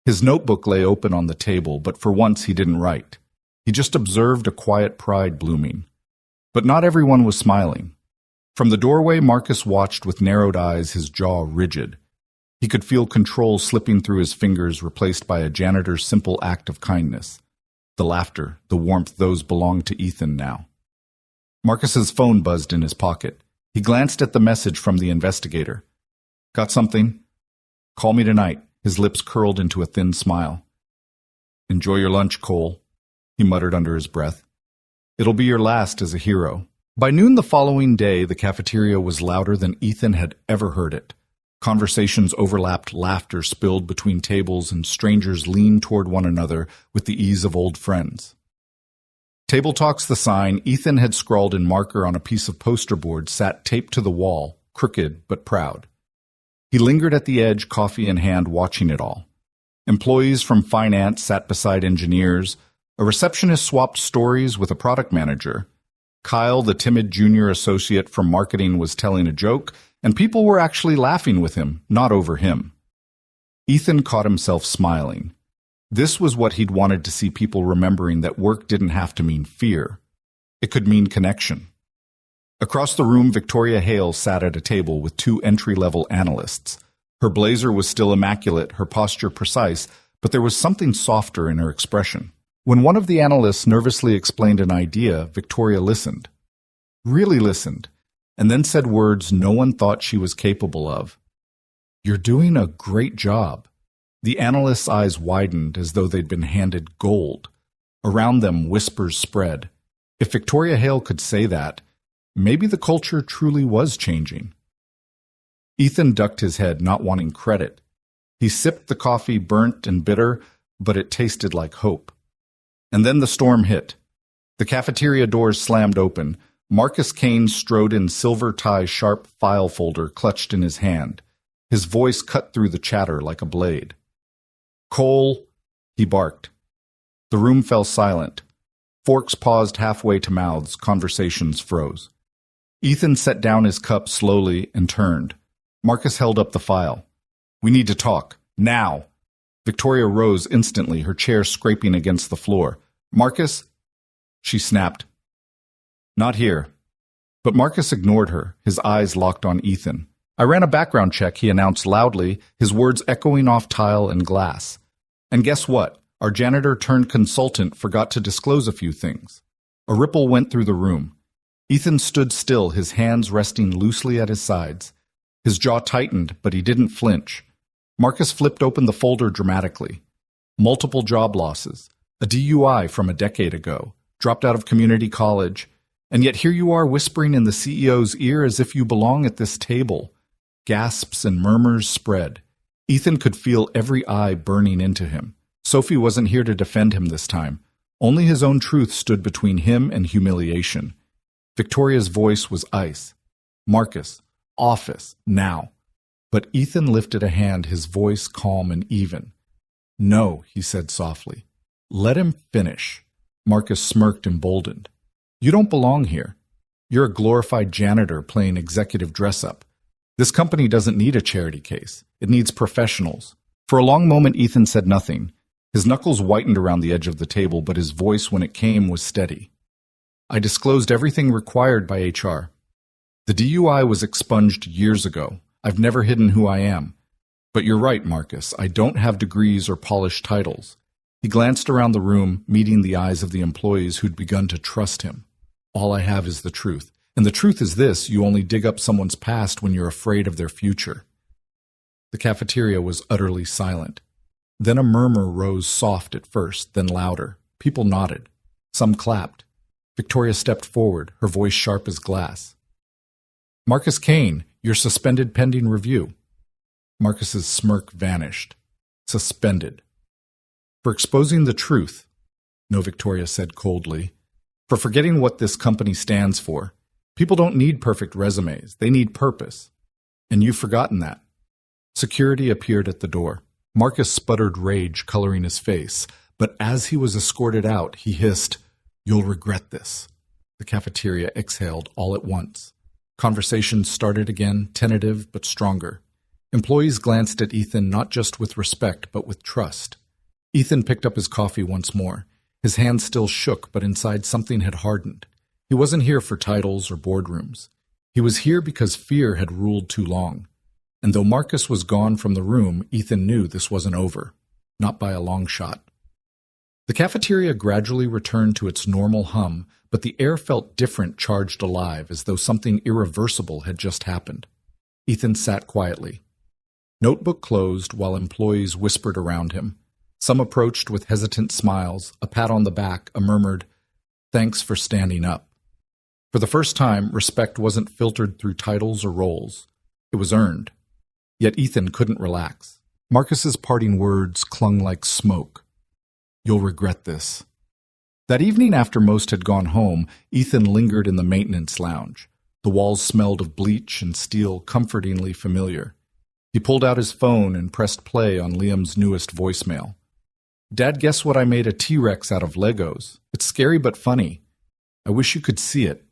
His notebook lay open on the table, but for once he didn't write. He just observed a quiet pride blooming. But not everyone was smiling. From the doorway, Marcus watched with narrowed eyes, his jaw rigid. He could feel control slipping through his fingers, replaced by a janitor's simple act of kindness. The laughter, the warmth, those belonged to Ethan now. Marcus's phone buzzed in his pocket. He glanced at the message from the investigator. "Got something? Call me tonight." His lips curled into a thin smile. "Enjoy your lunch, Cole," he muttered under his breath. "It'll be your last as a hero." By noon the following day, the cafeteria was louder than Ethan had ever heard it. Conversations overlapped, laughter spilled between tables, and strangers leaned toward one another with the ease of old friends. "Table Talk's the sign," Ethan had scrawled in marker on a piece of poster board sat taped to the wall, crooked but proud. He lingered at the edge, coffee in hand, watching it all. Employees from finance sat beside engineers. A receptionist swapped stories with a product manager. Kyle, the timid junior associate from marketing, was telling a joke, and people were actually laughing with him, not over him. Ethan caught himself smiling. This was what he'd wanted to see people remembering, that work didn't have to mean fear. It could mean connection. Across the room, Victoria Hale sat at a table with two entry-level analysts. Her blazer was still immaculate, her posture precise, but there was something softer in her expression. When one of the analysts nervously explained an idea, Victoria listened. Really listened, and then said words no one thought she was capable of. "You're doing a great job." The analyst's eyes widened as though they'd been handed gold. Around them, whispers spread. If Victoria Hale could say that, maybe the culture truly was changing. Ethan ducked his head, not wanting credit. He sipped the coffee, burnt and bitter, but it tasted like hope. And then the storm hit. The cafeteria doors slammed open. Marcus Kane strode in, silver tie, sharp file folder clutched in his hand. His voice cut through the chatter like a blade. "Cole," he barked. The room fell silent. Forks paused halfway to mouths, conversations froze. Ethan set down his cup slowly and turned. Marcus held up the file. "We need to talk. Now." Victoria rose instantly, her chair scraping against the floor. "Marcus?" She snapped. "Not here." But Marcus ignored her, his eyes locked on Ethan. "I ran a background check," he announced loudly, his words echoing off tile and glass. "And guess what? Our janitor-turned-consultant forgot to disclose a few things." A ripple went through the room. Ethan stood still, his hands resting loosely at his sides. His jaw tightened, but he didn't flinch. Marcus flipped open the folder dramatically. Multiple job losses, a DUI from a decade ago, dropped out of community college, and yet here you are whispering in the CEO's ear as if you belong at this table. Gasps and murmurs spread. Ethan could feel every eye burning into him. Sophie wasn't here to defend him this time. Only his own truth stood between him and humiliation. Victoria's voice was ice. "Marcus, office, now." But Ethan lifted a hand, his voice calm and even. "No," he said softly. "Let him finish." Marcus smirked, emboldened. "You don't belong here. You're a glorified janitor playing executive dress-up. This company doesn't need a charity case. It needs professionals." For a long moment, Ethan said nothing. His knuckles whitened around the edge of the table, but his voice, when it came, was steady. "I disclosed everything required by HR. The DUI was expunged years ago. I've never hidden who I am. But you're right, Marcus. I don't have degrees or polished titles." He glanced around the room, meeting the eyes of the employees who'd begun to trust him. "All I have is the truth. And the truth is this: you only dig up someone's past when you're afraid of their future." The cafeteria was utterly silent. Then a murmur rose, soft at first, then louder. People nodded. Some clapped. Victoria stepped forward, her voice sharp as glass. "Marcus Kane, you're suspended pending review." Marcus's smirk vanished. "Suspended." "For exposing the truth." "No," Victoria said coldly. "For forgetting what this company stands for. People don't need perfect resumes. They need purpose. And you've forgotten that." Security appeared at the door. Marcus sputtered rage coloring his face, but as he was escorted out, he hissed, "You'll regret this." The cafeteria exhaled all at once. Conversations started again, tentative but stronger. Employees glanced at Ethan not just with respect, but with trust. Ethan picked up his coffee once more. His hand still shook, but inside something had hardened. He wasn't here for titles or boardrooms. He was here because fear had ruled too long. and though Marcus was gone from the room, Ethan knew this wasn't over. Not by a long shot. The cafeteria gradually returned to its normal hum, but the air felt different, charged alive, as though something irreversible had just happened. Ethan sat quietly. Notebook closed while employees whispered around him. Some approached with hesitant smiles, a pat on the back, a murmured, "Thanks for standing up." For the first time, respect wasn't filtered through titles or roles. It was earned. Yet Ethan couldn't relax. Marcus's parting words clung like smoke. "You'll regret this." That evening, after most had gone home, Ethan lingered in the maintenance lounge. The walls smelled of bleach and steel, comfortingly familiar. He pulled out his phone and pressed play on Liam's newest voicemail. "Dad, guess what I made a T-Rex out of Legos? It's scary but funny. I wish you could see it.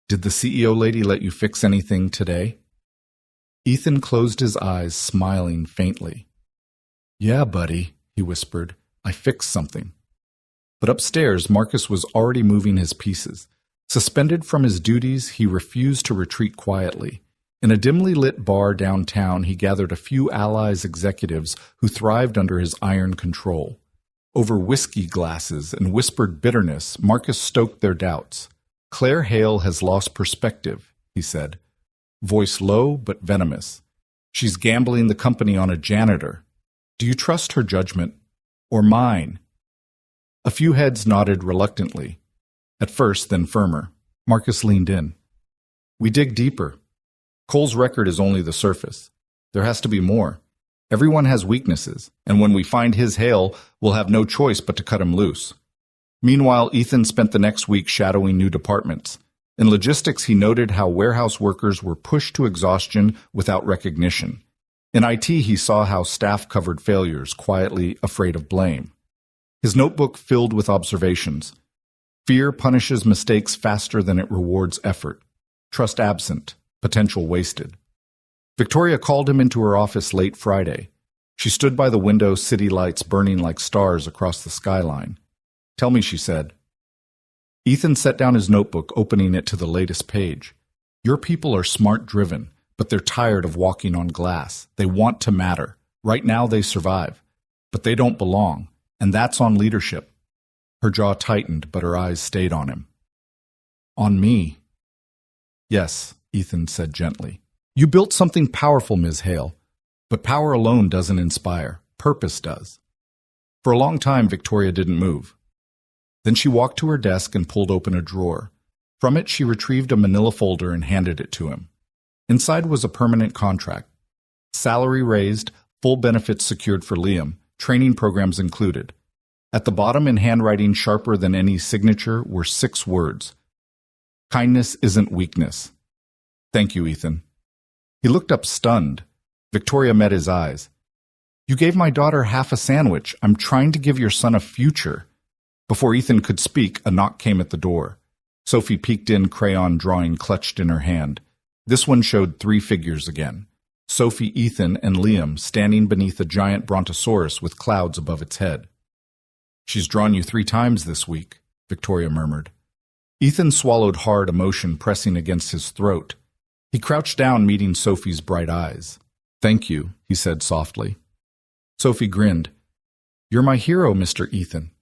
Did the CEO lady let you fix anything today?" Ethan closed his eyes, smiling faintly. "Yeah, buddy," he whispered. "I fixed something." But upstairs, Marcus was already moving his pieces. Suspended from his duties, he refused to retreat quietly. In a dimly lit bar downtown, he gathered a few allies executives who thrived under his iron control. Over whiskey glasses and whispered bitterness, Marcus stoked their doubts. "Claire Hale has lost perspective," he said. Voice low but venomous. "She's gambling the company on a janitor. Do you trust her judgment? Or mine?" A few heads nodded reluctantly. At first, then firmer. Marcus leaned in. "We dig deeper. Cole's record is only the surface. There has to be more. Everyone has weaknesses, and when we find his Hale, we'll have no choice but to cut him loose." Meanwhile, Ethan spent the next week shadowing new departments. In logistics, he noted how warehouse workers were pushed to exhaustion without recognition. In IT, he saw how staff covered failures, quietly afraid of blame. His notebook filled with observations. Fear punishes mistakes faster than it rewards effort. Trust absent, potential wasted. Victoria called him into her office late Friday. She stood by the window, city lights burning like stars across the skyline. "Tell me," she said. Ethan set down his notebook, opening it to the latest page. "Your people are smart-driven, but they're tired of walking on glass. They want to matter. Right now they survive. But they don't belong, and that's on leadership." Her jaw tightened, but her eyes stayed on him. "On me?" "Yes," Ethan said gently. "You built something powerful, Ms. Hale. But power alone doesn't inspire. Purpose does." For a long time, Victoria didn't move. Then she walked to her desk and pulled open a drawer. From it, she retrieved a manila folder and handed it to him. Inside was a permanent contract. Salary raised, full benefits secured for Liam, training programs included. At the bottom, in handwriting sharper than any signature, were 6 words. "Kindness isn't weakness." "Thank you, Ethan." He looked up stunned. Victoria met his eyes. "You gave my daughter half a sandwich. I'm trying to give your son a future." Before Ethan could speak, a knock came at the door. Sophie peeked in, crayon drawing clutched in her hand. This one showed 3 figures again. Sophie, Ethan, and Liam standing beneath a giant brontosaurus with clouds above its head. "She's drawn you 3 times this week," Victoria murmured. Ethan swallowed hard, emotion pressing against his throat. He crouched down, meeting Sophie's bright eyes. "Thank you," he said softly. Sophie grinned. "You're my hero, Mr. Ethan."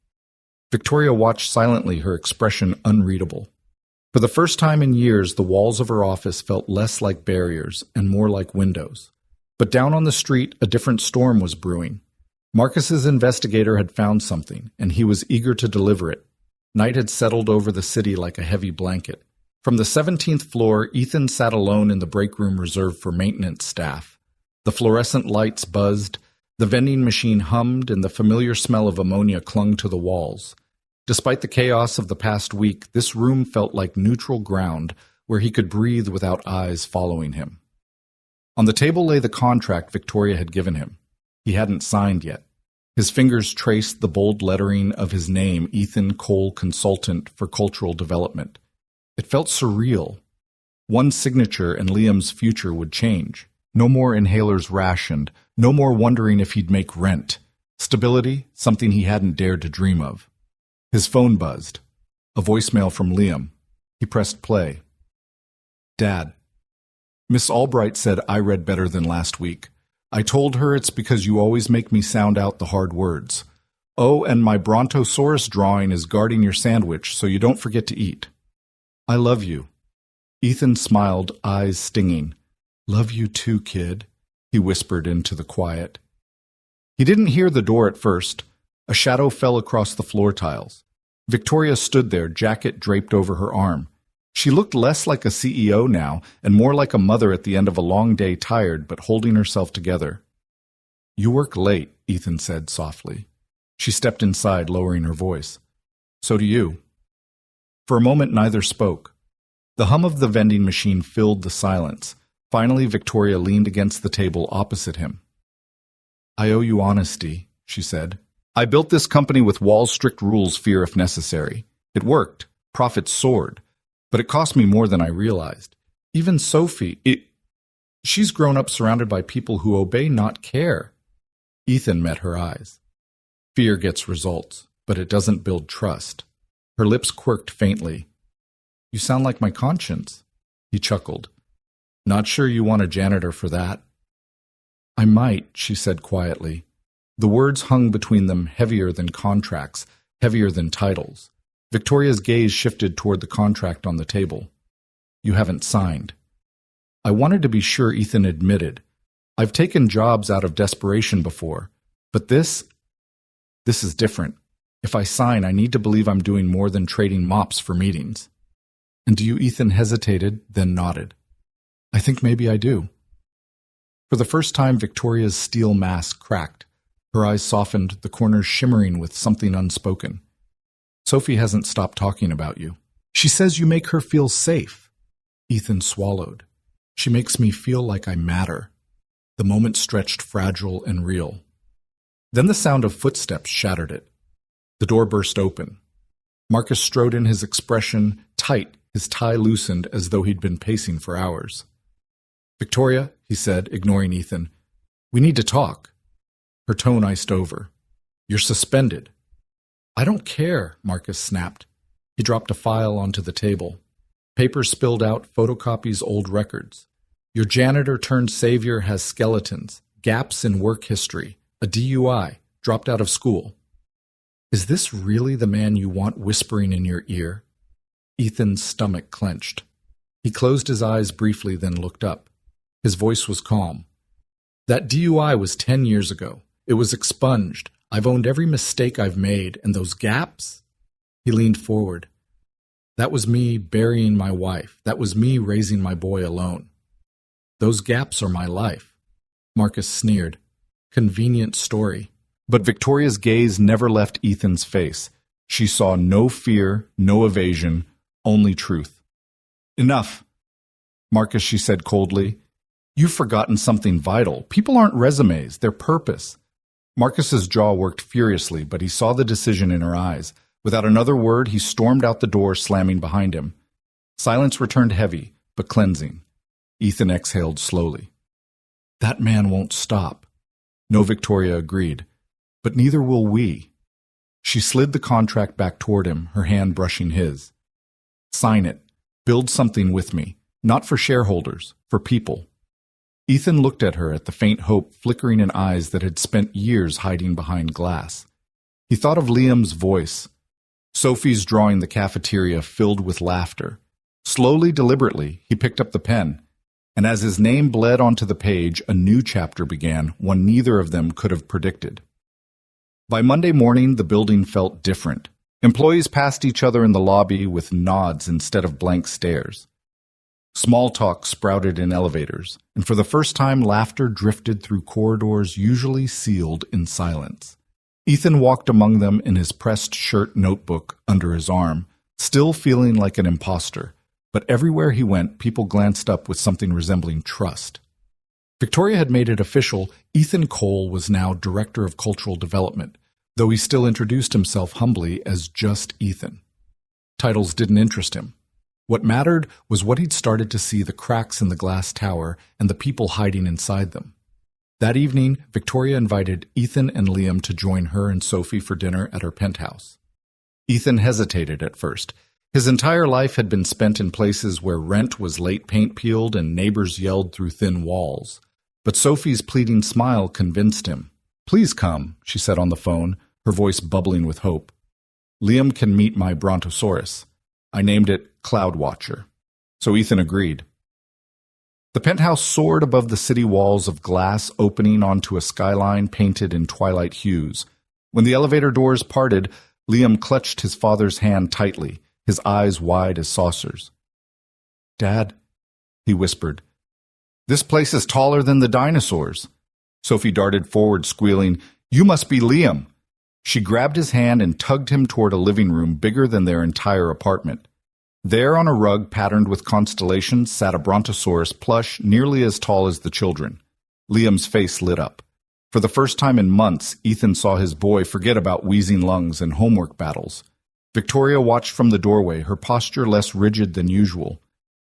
Victoria watched silently, her expression unreadable. For the first time in years, the walls of her office felt less like barriers and more like windows. But down on the street, a different storm was brewing. Marcus's investigator had found something, and he was eager to deliver it. Night had settled over the city like a heavy blanket. From the 17th floor, Ethan sat alone in the break room reserved for maintenance staff. The fluorescent lights buzzed, the vending machine hummed, and the familiar smell of ammonia clung to the walls. Despite the chaos of the past week, this room felt like neutral ground where he could breathe without eyes following him. On the table lay the contract Victoria had given him. He hadn't signed yet. His fingers traced the bold lettering of his name, Ethan Cole, Consultant for Cultural Development. It felt surreal. One signature and Liam's future would change. No more inhalers rationed, no more wondering if he'd make rent. Stability, something he hadn't dared to dream of. His phone buzzed. A voicemail from Liam. He pressed play. "Dad." Miss Albright said I read better than last week. I told her it's because you always make me sound out the hard words. Oh, and my brontosaurus drawing is guarding your sandwich, so you don't forget to eat. I love you. Ethan smiled, eyes stinging. Love you too, kid, he whispered into the quiet. He didn't hear the door at first. A shadow fell across the floor tiles. Victoria stood there, jacket draped over her arm. She looked less like a CEO now and more like a mother at the end of a long day, tired but holding herself together. You work late, Ethan said softly. She stepped inside, lowering her voice. So do you. For a moment, neither spoke. The hum of the vending machine filled the silence. Finally, Victoria leaned against the table opposite him. I owe you honesty, she said. I built this company with Wall's strict rules, fear if necessary. It worked. Profits soared. But it cost me more than I realized. Even Sophie, she's grown up surrounded by people who obey, not care. Ethan met her eyes. Fear gets results, but it doesn't build trust. Her lips quirked faintly. You sound like my conscience. He chuckled. Not sure you want a janitor for that. I might, she said quietly. The words hung between them, heavier than contracts, heavier than titles. Victoria's gaze shifted toward the contract on the table. You haven't signed. I wanted to be sure, Ethan admitted. I've taken jobs out of desperation before, but this is different. If I sign, I need to believe I'm doing more than trading mops for meetings. And do you? Ethan hesitated, then nodded. I think maybe I do. For the first time, Victoria's steel mask cracked. Her eyes softened, the corners shimmering with something unspoken. Sophie hasn't stopped talking about you. She says you make her feel safe. Ethan swallowed. She makes me feel like I matter. The moment stretched fragile and real. Then the sound of footsteps shattered it. The door burst open. Marcus strode in, his expression tight, his tie loosened as though he'd been pacing for hours. Victoria, he said, ignoring Ethan, we need to talk. Her tone iced over. You're suspended. I don't care, Marcus snapped. He dropped a file onto the table. Paper spilled out, photocopies, old records. Your janitor turned savior has skeletons, gaps in work history, a DUI, dropped out of school. Is this really the man you want whispering in your ear? Ethan's stomach clenched. He closed his eyes briefly, then looked up. His voice was calm. That DUI was 10 years ago. It was expunged. I've owned every mistake I've made, and those gaps? He leaned forward. That was me burying my wife. That was me raising my boy alone. Those gaps are my life. Marcus sneered. Convenient story. But Victoria's gaze never left Ethan's face. She saw no fear, no evasion, only truth. Enough. Marcus, she said coldly. You've forgotten something vital. People aren't resumes, they're purpose. Marcus's jaw worked furiously, but he saw the decision in her eyes. Without another word, he stormed out the door, slamming behind him. Silence returned heavy, but cleansing. Ethan exhaled slowly. That man won't stop. No, Victoria agreed. But neither will we. She slid the contract back toward him, her hand brushing his. Sign it. Build something with me. Not for shareholders, for people. Ethan looked at her, at the faint hope flickering in eyes that had spent years hiding behind glass. He thought of Liam's voice. Sophie's drawing the cafeteria filled with laughter. Slowly, deliberately, he picked up the pen, and as his name bled onto the page, a new chapter began, one neither of them could have predicted. By Monday morning, the building felt different. Employees passed each other in the lobby with nods instead of blank stares. Small talk sprouted in elevators, and for the first time laughter drifted through corridors usually sealed in silence. Ethan walked among them in his pressed shirt notebook under his arm, still feeling like an imposter, but everywhere he went people glanced up with something resembling trust. Victoria had made it official. Ethan Cole was now Director of Cultural Development, though he still introduced himself humbly as just Ethan. Titles didn't interest him. What mattered was what he'd started to see, the cracks in the glass tower and the people hiding inside them. That evening, Victoria invited Ethan and Liam to join her and Sophie for dinner at her penthouse. Ethan hesitated at first. His entire life had been spent in places where rent was late paint peeled and neighbors yelled through thin walls. But Sophie's pleading smile convinced him. "Please come," she said on the phone, her voice bubbling with hope. "Liam can meet my brontosaurus. I named it Cloud Watcher." So Ethan agreed. The penthouse soared above the city walls of glass opening onto a skyline painted in twilight hues. When the elevator doors parted, Liam clutched his father's hand tightly, his eyes wide as saucers. "Dad," he whispered, "this place is taller than the dinosaurs." Sophie darted forward, squealing, "You must be Liam." She grabbed his hand and tugged him toward a living room bigger than their entire apartment. There, on a rug patterned with constellations, sat a brontosaurus plush nearly as tall as the children. Liam's face lit up. For the first time in months, Ethan saw his boy forget about wheezing lungs and homework battles. Victoria watched from the doorway, her posture less rigid than usual.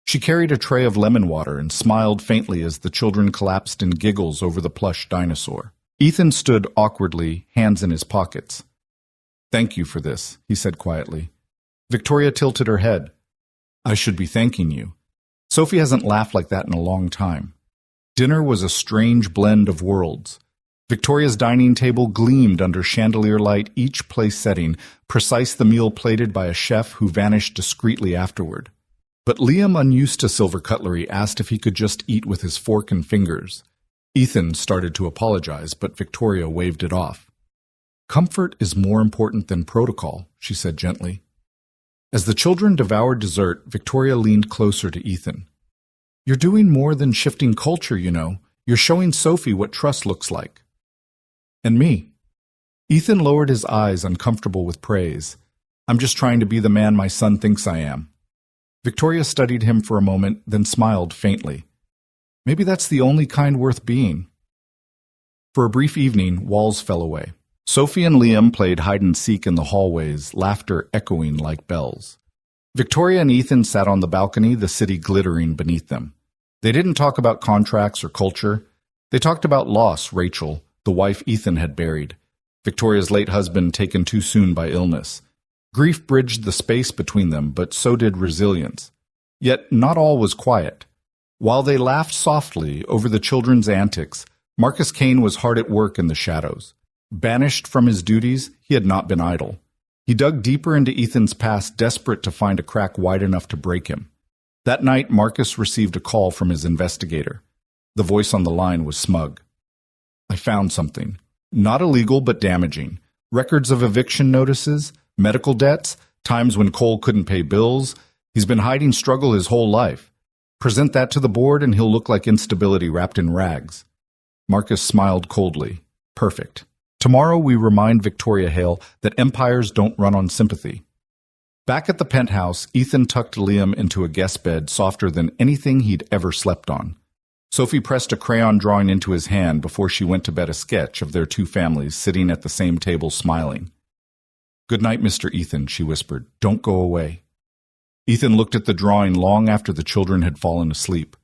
She carried a tray of lemon water and smiled faintly as the children collapsed in giggles over the plush dinosaur. Ethan stood awkwardly, hands in his pockets. "Thank you for this," he said quietly. Victoria tilted her head. "I should be thanking you." Sophie hasn't laughed like that in a long time. Dinner was a strange blend of worlds. Victoria's dining table gleamed under chandelier light, each place setting, precise the meal plated by a chef who vanished discreetly afterward. But Liam, unused to silver cutlery, asked if he could just eat with his fork and fingers. Ethan started to apologize, but Victoria waved it off. "Comfort is more important than protocol," she said gently. As the children devoured dessert, Victoria leaned closer to Ethan. "You're doing more than shifting culture, you know. You're showing Sophie what trust looks like." "And me." Ethan lowered his eyes, uncomfortable with praise. "I'm just trying to be the man my son thinks I am." Victoria studied him for a moment, then smiled faintly. "Maybe that's the only kind worth being." For a brief evening, walls fell away. Sophie and Liam played hide-and-seek in the hallways, laughter echoing like bells. Victoria and Ethan sat on the balcony, the city glittering beneath them. They didn't talk about contracts or culture. They talked about loss, Rachel, the wife Ethan had buried, Victoria's late husband taken too soon by illness. Grief bridged the space between them, but so did resilience. Yet not all was quiet. While they laughed softly over the children's antics, Marcus Kane was hard at work in the shadows. Banished from his duties, he had not been idle. He dug deeper into Ethan's past, desperate to find a crack wide enough to break him. That night, Marcus received a call from his investigator. The voice on the line was smug. "I found something. Not illegal, but damaging. Records of eviction notices, medical debts, times when Cole couldn't pay bills. He's been hiding struggle his whole life. Present that to the board and he'll look like instability wrapped in rags." Marcus smiled coldly. "Perfect. Tomorrow we remind Victoria Hale that empires don't run on sympathy." Back at the penthouse, Ethan tucked Liam into a guest bed softer than anything he'd ever slept on. Sophie pressed a crayon drawing into his hand before she went to bed, a sketch of their two families sitting at the same table smiling. "Good night, Mr. Ethan," she whispered. "Don't go away." Ethan looked at the drawing long after the children had fallen asleep.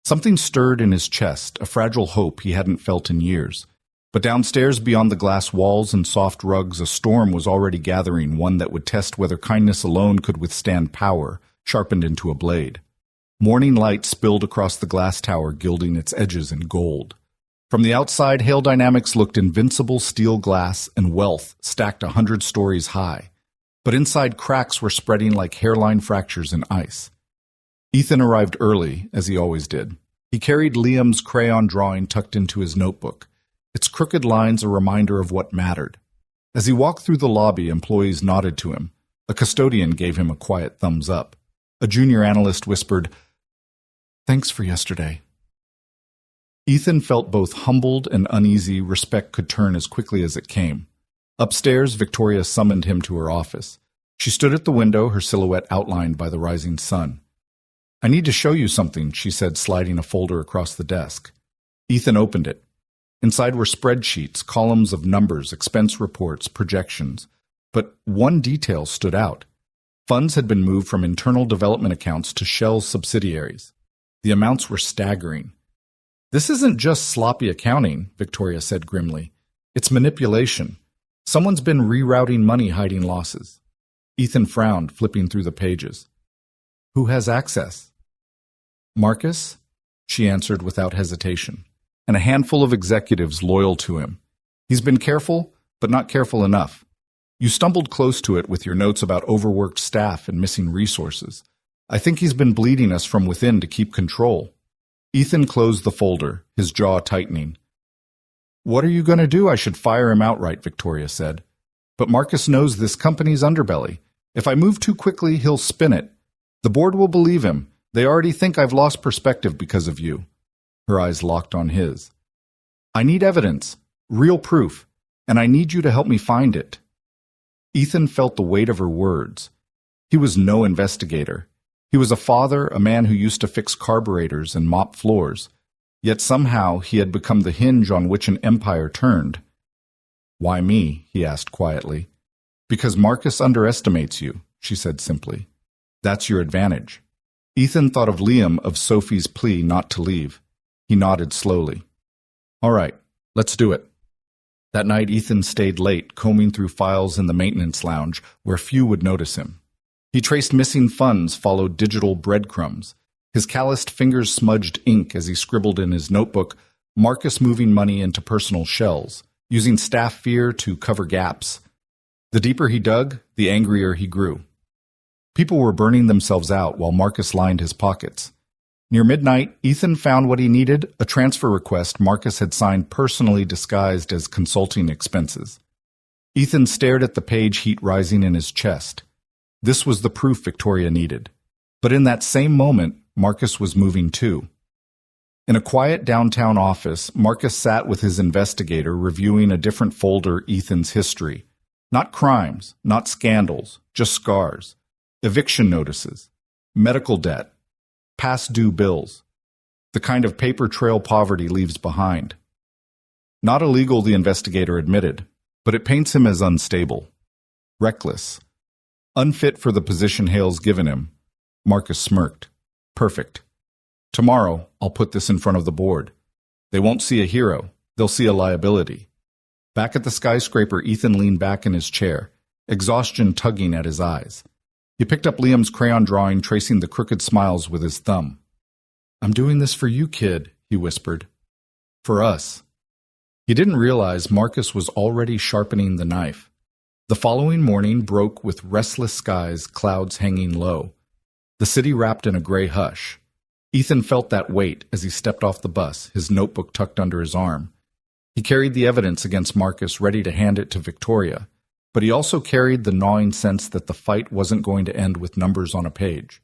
Something stirred in his chest, a fragile hope he hadn't felt in years. But downstairs, beyond the glass walls and soft rugs, a storm was already gathering, one that would test whether kindness alone could withstand power, sharpened into a blade. Morning light spilled across the glass tower, gilding its edges in gold. From the outside, Hale Dynamics looked invincible steel glass and wealth stacked 100 stories high. But inside, cracks were spreading like hairline fractures in ice. Ethan arrived early, as he always did. He carried Liam's crayon drawing tucked into his notebook, its crooked lines a reminder of what mattered. As he walked through the lobby, employees nodded to him. A custodian gave him a quiet thumbs up. A junior analyst whispered, "Thanks for yesterday." Ethan felt both humbled and uneasy. Respect could turn as quickly as it came. Upstairs, Victoria summoned him to her office. She stood at the window, her silhouette outlined by the rising sun. "I need to show you something," she said, sliding a folder across the desk. Ethan opened it. Inside were spreadsheets, columns of numbers, expense reports, projections. But one detail stood out. Funds had been moved from internal development accounts to Shell's subsidiaries. The amounts were staggering. "This isn't just sloppy accounting," Victoria said grimly. "It's manipulation. Someone's been rerouting money, hiding losses." Ethan frowned, flipping through the pages. Who has access? Marcus, she answered without hesitation, and a handful of executives loyal to him. He's been careful, but not careful enough. You stumbled close to it with your notes about overworked staff and missing resources. I think he's been bleeding us from within to keep control. Ethan closed the folder, his jaw tightening. What are you going to do? I should fire him outright, Victoria said. But Marcus knows this company's underbelly. If I move too quickly, he'll spin it. The board will believe him. They already think I've lost perspective because of you. Her eyes locked on his. I need evidence, real proof, and I need you to help me find it. Ethan felt the weight of her words. He was no investigator. He was a father, a man who used to fix carburetors and mop floors. Yet somehow he had become the hinge on which an empire turned. Why me? He asked quietly. Because Marcus underestimates you, she said simply. That's your advantage. Ethan thought of Liam of Sophie's plea not to leave. He nodded slowly. All right, let's do it. That night Ethan stayed late, combing through files in the maintenance lounge where few would notice him. He traced missing funds, followed digital breadcrumbs. His calloused fingers smudged ink as he scribbled in his notebook, Marcus moving money into personal shells, using staff fear to cover gaps. The deeper he dug, the angrier he grew. People were burning themselves out while Marcus lined his pockets. Near midnight, Ethan found what he needed, a transfer request Marcus had signed personally disguised as consulting expenses. Ethan stared at the page heat rising in his chest. This was the proof Victoria needed. But in that same moment, Marcus was moving too. In a quiet downtown office, Marcus sat with his investigator reviewing a different folder, Ethan's history. Not crimes, not scandals, just scars. Eviction notices, medical debt, past due bills, the kind of paper trail poverty leaves behind. Not illegal, the investigator admitted, but it paints him as unstable, reckless, unfit for the position Hale's given him. Marcus smirked. Perfect. Tomorrow, I'll put this in front of the board. They won't see a hero, they'll see a liability. Back at the skyscraper, Ethan leaned back in his chair, exhaustion tugging at his eyes. He picked up Liam's crayon drawing, tracing the crooked smiles with his thumb. I'm doing this for you, kid, he whispered. For us. He didn't realize Marcus was already sharpening the knife. The following morning broke with restless skies, clouds hanging low. The city wrapped in a gray hush. Ethan felt that weight as he stepped off the bus, his notebook tucked under his arm. He carried the evidence against Marcus, ready to hand it to Victoria. But he also carried the gnawing sense that the fight wasn't going to end with numbers on a page.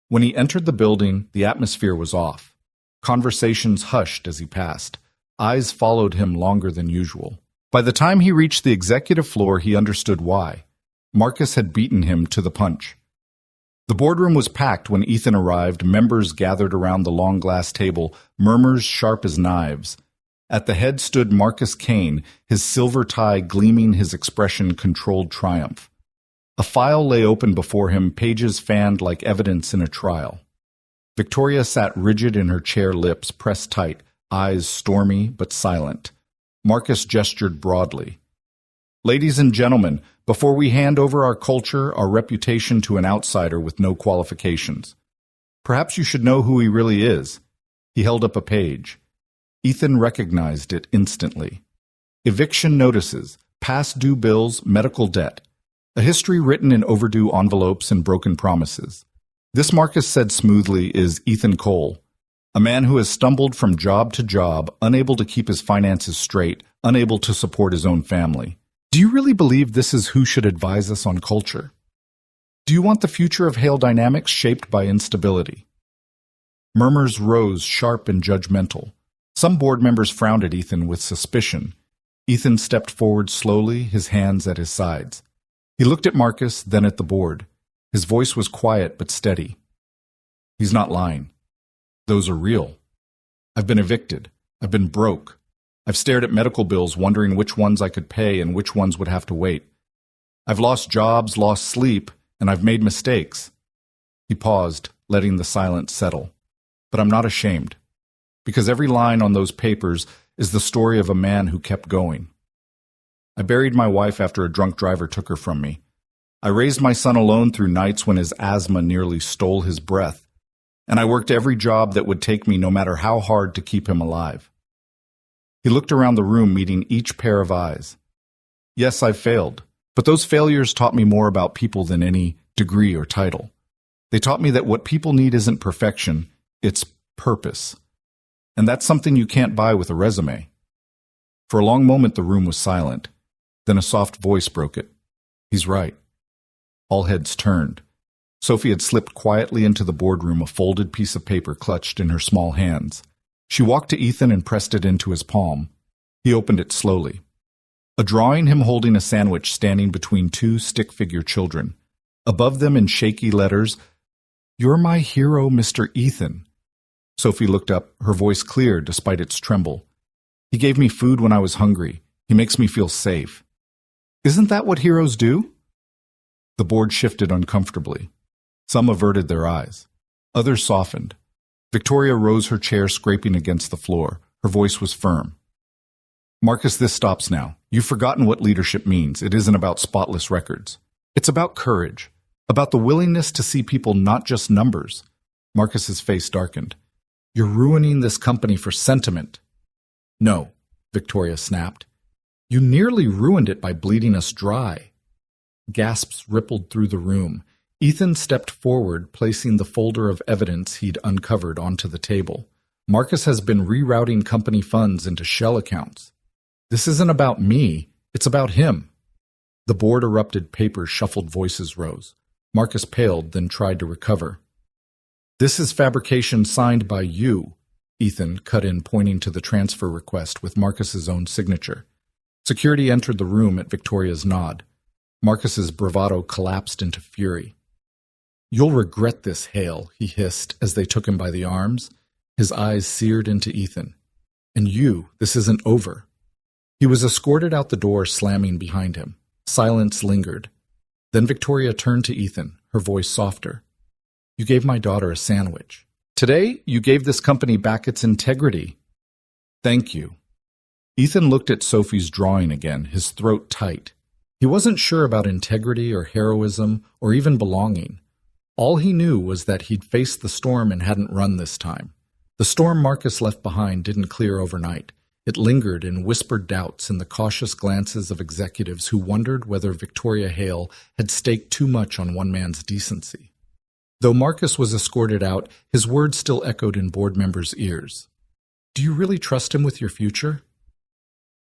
When he entered the building, the atmosphere was off. Conversations hushed as he passed. Eyes followed him longer than usual. By the time he reached the executive floor, he understood why. Marcus had beaten him to the punch. The boardroom was packed when Ethan arrived, members gathered around the long glass table, murmurs sharp as knives. At the head stood Marcus Kane, his silver tie gleaming, his expression controlled triumph. A file lay open before him, pages fanned like evidence in a trial. Victoria sat rigid in her chair, lips pressed tight, eyes stormy but silent. Marcus gestured broadly. Ladies and gentlemen, before we hand over our culture, our reputation to an outsider with no qualifications, perhaps you should know who he really is. He held up a page. Ethan recognized it instantly. Eviction notices, past due bills, medical debt. A history written in overdue envelopes and broken promises. This, Marcus said smoothly, is Ethan Cole, a man who has stumbled from job to job, unable to keep his finances straight, unable to support his own family. Do you really believe this is who should advise us on culture? Do you want the future of Hale Dynamics shaped by instability? Murmurs rose, sharp and judgmental. Some board members frowned at Ethan with suspicion. Ethan stepped forward slowly, his hands at his sides. He looked at Marcus, then at the board. His voice was quiet but steady. He's not lying. Those are real. I've been evicted. I've been broke. I've stared at medical bills, wondering which ones I could pay and which ones would have to wait. I've lost jobs, lost sleep, and I've made mistakes. He paused, letting the silence settle. But I'm not ashamed. Because every line on those papers is the story of a man who kept going. I buried my wife after a drunk driver took her from me. I raised my son alone through nights when his asthma nearly stole his breath, and I worked every job that would take me no matter how hard to keep him alive. He looked around the room, meeting each pair of eyes. Yes, I've failed, but those failures taught me more about people than any degree or title. They taught me that what people need isn't perfection, it's purpose. And that's something you can't buy with a resume. For a long moment, the room was silent. Then a soft voice broke it. He's right. All heads turned. Sophie had slipped quietly into the boardroom, a folded piece of paper clutched in her small hands. She walked to Ethan and pressed it into his palm. He opened it slowly. A drawing, him holding a sandwich standing between two stick-figure children. Above them in shaky letters, "You're my hero, Mr. Ethan." Sophie looked up, her voice clear despite its tremble. "He gave me food when I was hungry. He makes me feel safe." "Isn't that what heroes do?" The board shifted uncomfortably. Some averted their eyes. Others softened. Victoria rose, her chair scraping against the floor. Her voice was firm. "Marcus, this stops now. You've forgotten what leadership means. It isn't about spotless records. It's about courage, about the willingness to see people not just numbers." Marcus's face darkened. "You're ruining this company for sentiment." "No," Victoria snapped. "You nearly ruined it by bleeding us dry." Gasps rippled through the room. Ethan stepped forward, placing the folder of evidence he'd uncovered onto the table. "Marcus has been rerouting company funds into shell accounts. This isn't about me, it's about him." The board erupted, papers shuffled, voices rose. Marcus paled, then tried to recover. "This is fabrication signed by you," Ethan cut in, pointing to the transfer request with Marcus's own signature. Security entered the room at Victoria's nod. Marcus's bravado collapsed into fury. "You'll regret this, Hale," he hissed as they took him by the arms. His eyes seared into Ethan. "And you, this isn't over." He was escorted out the door, slamming behind him. Silence lingered. Then Victoria turned to Ethan, her voice softer. "You gave my daughter a sandwich. Today, you gave this company back its integrity. Thank you." Ethan looked at Sophie's drawing again, his throat tight. He wasn't sure about integrity or heroism or even belonging. All he knew was that he'd faced the storm and hadn't run this time. The storm Marcus left behind didn't clear overnight. It lingered in whispered doubts and the cautious glances of executives who wondered whether Victoria Hale had staked too much on one man's decency. Though Marcus was escorted out, his words still echoed in board members' ears. "Do you really trust him with your future?"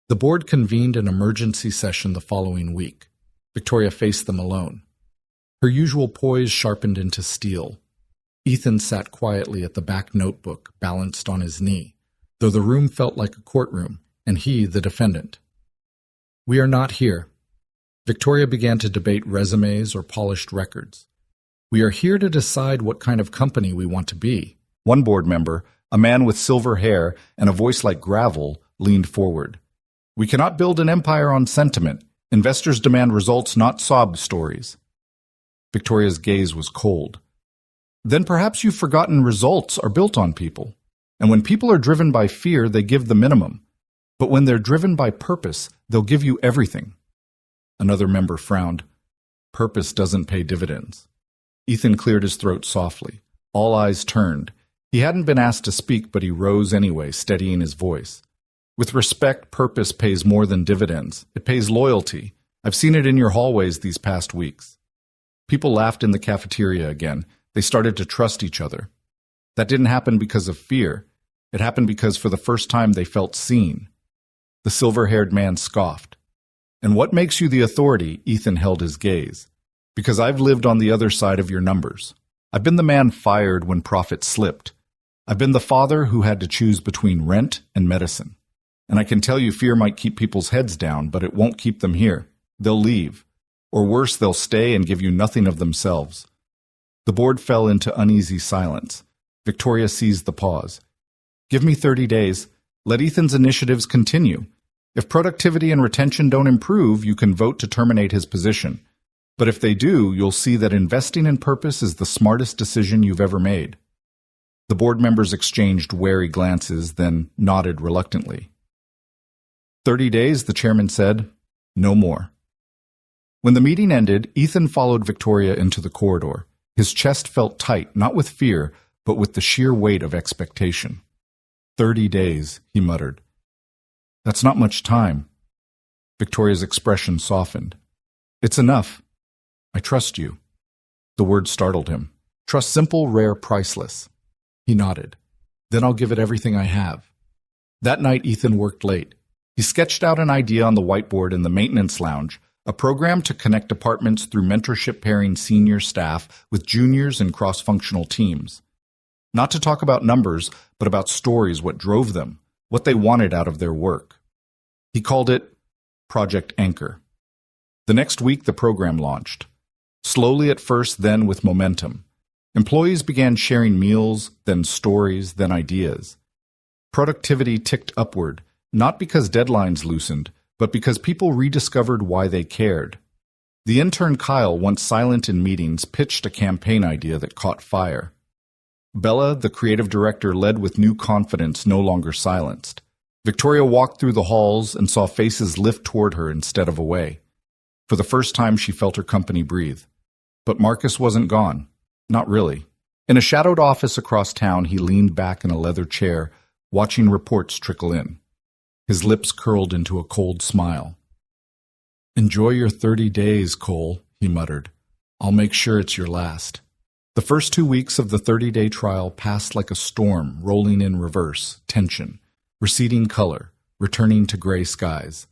The board convened an emergency session the following week. Victoria faced them alone. Her usual poise sharpened into steel. Ethan sat quietly at the back notebook, balanced on his knee, though the room felt like a courtroom, and he the defendant. "We are not here." Victoria began to debate resumes or polished records. "We are here to decide what kind of company we want to be." One board member, a man with silver hair and a voice like gravel, leaned forward. "We cannot build an empire on sentiment. Investors demand results, not sob stories." Victoria's gaze was cold. "Then perhaps you've forgotten results are built on people. And when people are driven by fear, they give the minimum. But when they're driven by purpose, they'll give you everything." Another member frowned. "Purpose doesn't pay dividends." Ethan cleared his throat softly. All eyes turned. He hadn't been asked to speak, but he rose anyway, steadying his voice. "With respect, purpose pays more than dividends. It pays loyalty. I've seen it in your hallways these past weeks." People laughed in the cafeteria again. They started to trust each other. That didn't happen because of fear. It happened because for the first time they felt seen. The silver-haired man scoffed. "And what makes you the authority?" Ethan held his gaze. "Because I've lived on the other side of your numbers. I've been the man fired when profits slipped. I've been the father who had to choose between rent and medicine. And I can tell you fear might keep people's heads down, but it won't keep them here. They'll leave. Or worse, they'll stay and give you nothing of themselves." The board fell into uneasy silence. Victoria seized the pause. "Give me 30 days. Let Ethan's initiatives continue. If productivity and retention don't improve, you can vote to terminate his position. But if they do, you'll see that investing in purpose is the smartest decision you've ever made." The board members exchanged wary glances, then nodded reluctantly. 30 days, the chairman said. No more. When the meeting ended, Ethan followed Victoria into the corridor. His chest felt tight, not with fear, but with the sheer weight of expectation. 30 days, he muttered. That's not much time. Victoria's expression softened. It's enough. I trust you. The word startled him. Trust simple, rare, priceless. He nodded. Then I'll give it everything I have. That night, Ethan worked late. He sketched out an idea on the whiteboard in the maintenance lounge, a program to connect departments through mentorship pairing senior staff with juniors and cross-functional teams. Not to talk about numbers, but about stories, what drove them, what they wanted out of their work. He called it Project Anchor. The next week, the program launched. Slowly at first, then with momentum. Employees began sharing meals, then stories, then ideas. Productivity ticked upward, not because deadlines loosened, but because people rediscovered why they cared. The intern Kyle, once silent in meetings, pitched a campaign idea that caught fire. Bella, the creative director, led with new confidence, no longer silenced. Victoria walked through the halls and saw faces lift toward her instead of away. For the first time, she felt her company breathe. But Marcus wasn't gone. Not really. In a shadowed office across town, he leaned back in a leather chair, watching reports trickle in. His lips curled into a cold smile. Enjoy your 30 days, Cole, he muttered. I'll make sure it's your last. The first 2 weeks of the 30-day trial passed like a storm, rolling in reverse, tension, receding color, returning to gray skies.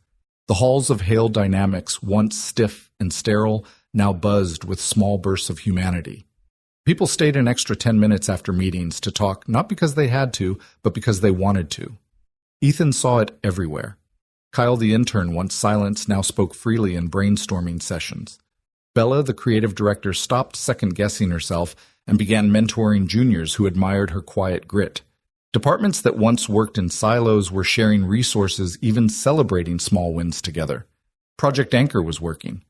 The halls of Hale Dynamics, once stiff and sterile, now buzzed with small bursts of humanity. People stayed an extra 10 minutes after meetings to talk, not because they had to, but because they wanted to. Ethan saw it everywhere. Kyle, the intern, once silenced, now spoke freely in brainstorming sessions. Bella, the creative director, stopped second-guessing herself and began mentoring juniors who admired her quiet grit. Departments that once worked in silos were sharing resources, even celebrating small wins together. Project Anchor was working.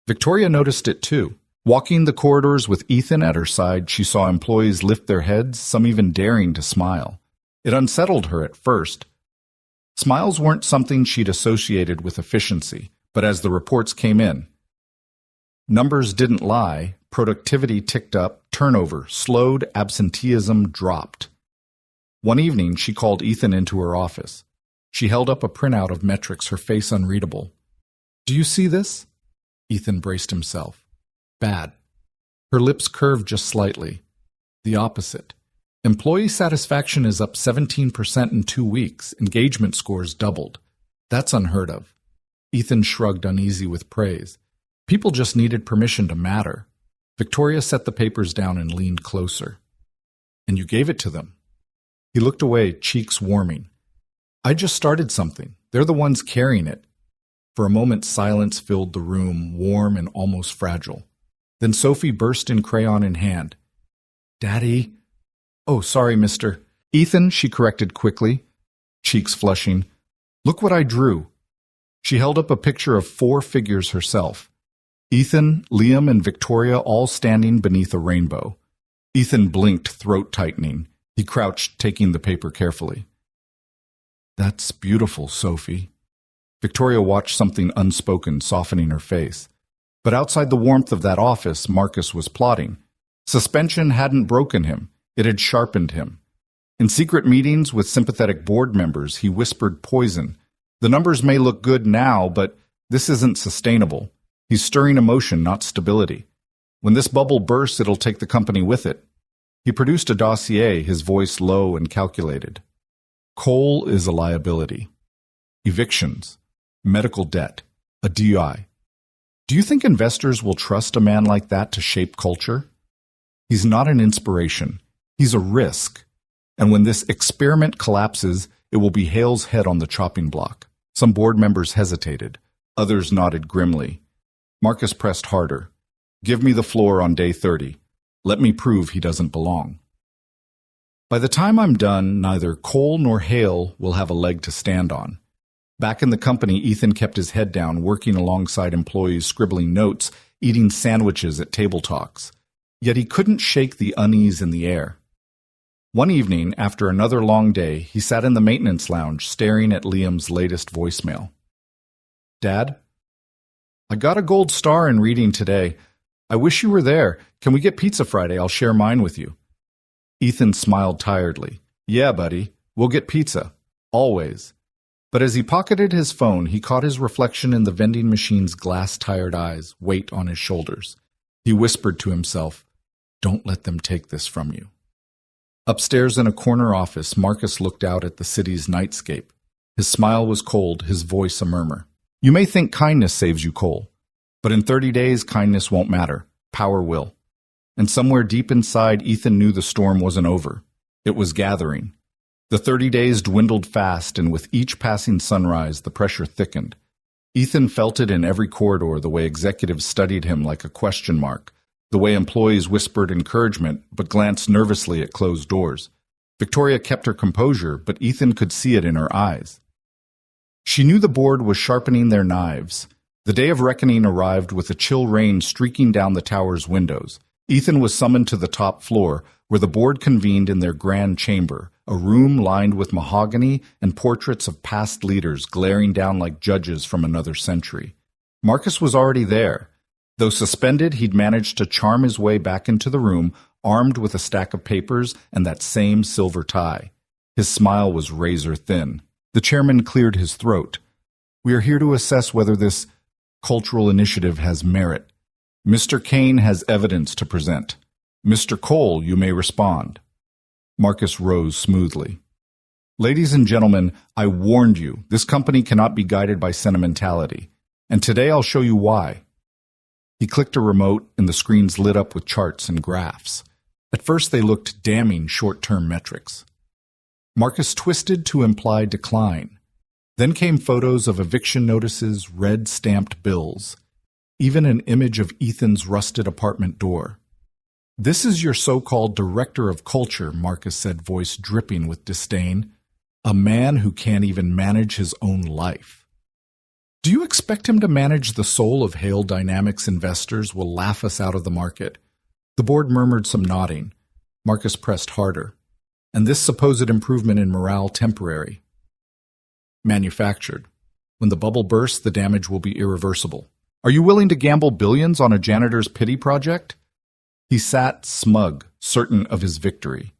Victoria noticed it too. Walking the corridors with Ethan at her side, she saw employees lift their heads, some even daring to smile. It unsettled her at first. Smiles weren't something she'd associated with efficiency, but as the reports came in, numbers didn't lie, productivity ticked up, turnover slowed, absenteeism dropped. One evening, she called Ethan into her office. She held up a printout of metrics, her face unreadable. Do you see this? Ethan braced himself. Bad. Her lips curved just slightly. The opposite. Employee satisfaction is up 17% in 2 weeks. Engagement scores doubled. That's unheard of. Ethan shrugged, uneasy with praise. People just needed permission to matter. Victoria set the papers down and leaned closer. And you gave it to them. He looked away, cheeks warming. I just started something. They're the ones carrying it. For a moment, silence filled the room, warm and almost fragile. Then Sophie burst in, crayon in hand. Daddy? Oh, sorry, mister. Ethan, she corrected quickly, cheeks flushing. Look what I drew. She held up a picture of 4 figures herself. Ethan, Liam, and Victoria all standing beneath a rainbow. Ethan blinked, throat tightening. He crouched, taking the paper carefully. That's beautiful, Sophie. Victoria watched something unspoken, softening her face. But outside the warmth of that office, Marcus was plotting. Suspension hadn't broken him. It had sharpened him. In secret meetings with sympathetic board members, he whispered poison. The numbers may look good now, but this isn't sustainable. He's stirring emotion, not stability. When this bubble bursts, it'll take the company with it. He produced a dossier, his voice low and calculated. Coal is a liability. Evictions. Medical debt. A DUI. Do you think investors will trust a man like that to shape culture? He's not an inspiration. He's a risk. And when this experiment collapses, it will be Hale's head on the chopping block. Some board members hesitated. Others nodded grimly. Marcus pressed harder. Give me the floor on day 30. Let me prove he doesn't belong. By the time I'm done, neither Cole nor Hale will have a leg to stand on. Back in the company, Ethan kept his head down, working alongside employees, scribbling notes, eating sandwiches at table talks. Yet he couldn't shake the unease in the air. One evening, after another long day, he sat in the maintenance lounge, staring at Liam's latest voicemail. Dad? I got a gold star in reading today. I wish you were there. Can we get pizza Friday? I'll share mine with you. Ethan smiled tiredly. Yeah, buddy, we'll get pizza. Always. But as he pocketed his phone, he caught his reflection in the vending machine's glass-tired eyes, weight on his shoulders. He whispered to himself, "Don't let them take this from you." Upstairs in a corner office, Marcus looked out at the city's nightscape. His smile was cold, his voice a murmur. You may think kindness saves you, Cole, but in 30 days, kindness won't matter. Power will. And somewhere deep inside, Ethan knew the storm wasn't over. It was gathering. The 30 days dwindled fast, and with each passing sunrise, the pressure thickened. Ethan felt it in every corridor, the way executives studied him like a question mark, the way employees whispered encouragement but glanced nervously at closed doors. Victoria kept her composure, but Ethan could see it in her eyes. She knew the board was sharpening their knives. The day of reckoning arrived with a chill rain streaking down the tower's windows. Ethan was summoned to the top floor, where the board convened in their grand chamber, a room lined with mahogany and portraits of past leaders glaring down like judges from another century. Marcus was already there. Though suspended, he'd managed to charm his way back into the room, armed with a stack of papers and that same silver tie. His smile was razor thin. The chairman cleared his throat. We are here to assess whether this cultural initiative has merit. Mr. Kane has evidence to present. Mr. Cole, you may respond. Marcus rose smoothly. Ladies and gentlemen, I warned you, this company cannot be guided by sentimentality. And today I'll show you why. He clicked a remote and the screens lit up with charts and graphs. At first they looked damning short-term metrics. Marcus twisted to imply decline. Then came photos of eviction notices, red-stamped bills, even an image of Ethan's rusted apartment door. This is your so-called director of culture, Marcus said, voice dripping with disdain. A man who can't even manage his own life. Do you expect him to manage the soul of Hale Dynamics investors will laugh us out of the market? The board murmured some nodding. Marcus pressed harder. And this supposed improvement in morale temporary. Manufactured. When the bubble bursts, the damage will be irreversible. Are you willing to gamble billions on a janitor's pity project? He sat smug, certain of his victory.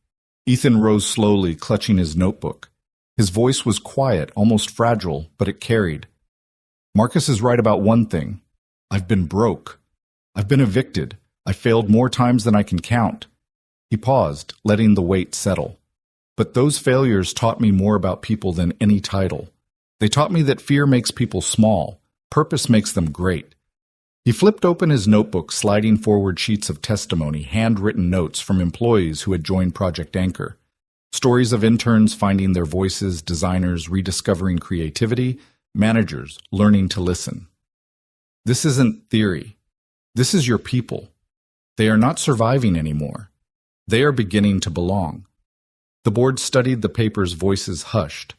Ethan rose slowly, clutching his notebook. His voice was quiet, almost fragile, but it carried. Marcus is right about one thing. I've been broke. I've been evicted. I failed more times than I can count. He paused, letting the weight settle. But those failures taught me more about people than any title. They taught me that fear makes people small. Purpose makes them great. He flipped open his notebook, sliding forward sheets of testimony, handwritten notes from employees who had joined Project Anchor. Stories of interns finding their voices, designers rediscovering creativity, managers learning to listen. This isn't theory. This is your people. They are not surviving anymore. They are beginning to belong. The board studied the papers, voices hushed.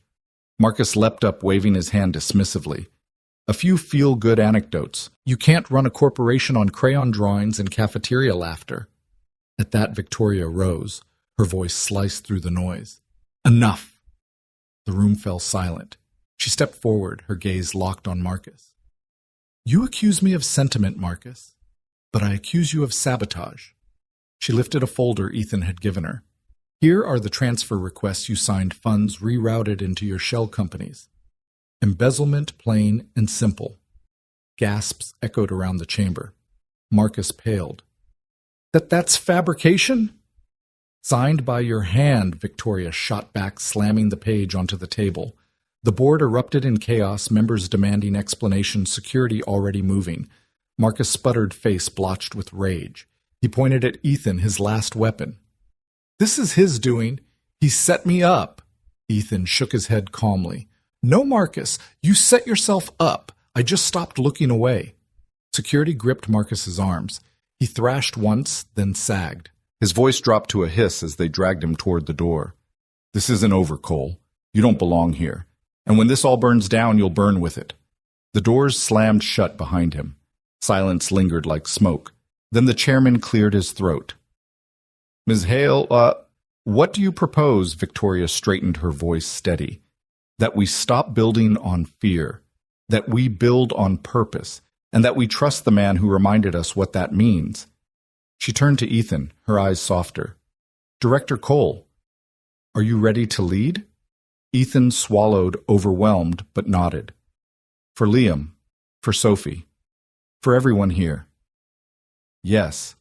Marcus leapt up, waving his hand dismissively. A few feel-good anecdotes. You can't run a corporation on crayon drawings and cafeteria laughter. At that, Victoria rose. Her voice sliced through the noise. Enough! The room fell silent. She stepped forward, her gaze locked on Marcus. You accuse me of sentiment, Marcus, but I accuse you of sabotage. She lifted a folder Ethan had given her. Here are the transfer requests you signed, funds rerouted into your shell companies. Embezzlement plain and simple. Gasps echoed around the chamber. Marcus paled. That's fabrication? Signed by your hand, Victoria shot back, slamming the page onto the table. The board erupted in chaos, members demanding explanations, security already moving. Marcus' sputtered face blotched with rage. He pointed at Ethan, his last weapon. This is his doing. He set me up. Ethan shook his head calmly. No, Marcus, you set yourself up. I just stopped looking away. Security gripped Marcus's arms. He thrashed once, then sagged. His voice dropped to a hiss as they dragged him toward the door. This isn't over, Cole. You don't belong here. And when this all burns down, you'll burn with it. The doors slammed shut behind him. Silence lingered like smoke. Then the chairman cleared his throat. Ms. Hale, what do you propose? Victoria straightened, her voice steady. That we stop building on fear. That we build on purpose. and that we trust the man who reminded us what that means. She turned to Ethan, her eyes softer. Director Cole, are you ready to lead? Ethan swallowed, overwhelmed, but nodded. For Liam, for Sophie, for everyone here. Yes.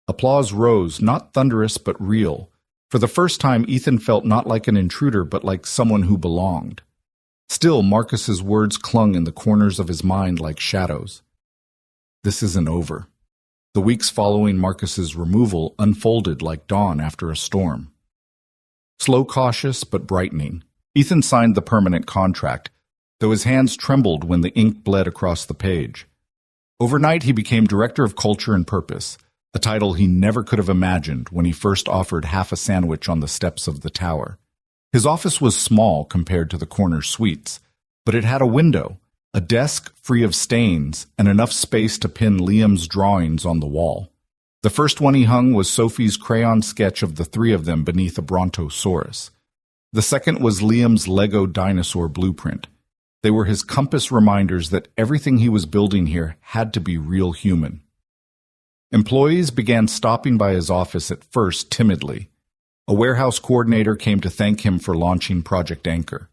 Applause rose, not thunderous but real. For the first time, Ethan felt not like an intruder but like someone who belonged. Still, Marcus's words clung in the corners of his mind like shadows. This isn't over. The weeks following Marcus's removal unfolded like dawn after a storm. Slow, cautious, but brightening, Ethan signed the permanent contract, though his hands trembled when the ink bled across the page. Overnight, he became Director of Culture and Purpose, a title he never could have imagined when he first offered half a sandwich on the steps of the tower. His office was small compared to the corner suites, but it had a window, a desk free of stains, and enough space to pin Liam's drawings on the wall. The first one he hung was Sophie's crayon sketch of the three of them beneath a brontosaurus. The second was Liam's Lego dinosaur blueprint. They were his compass reminders that everything he was building here had to be real human. Employees began stopping by his office at first timidly. A warehouse coordinator came to thank him for launching Project Anchor.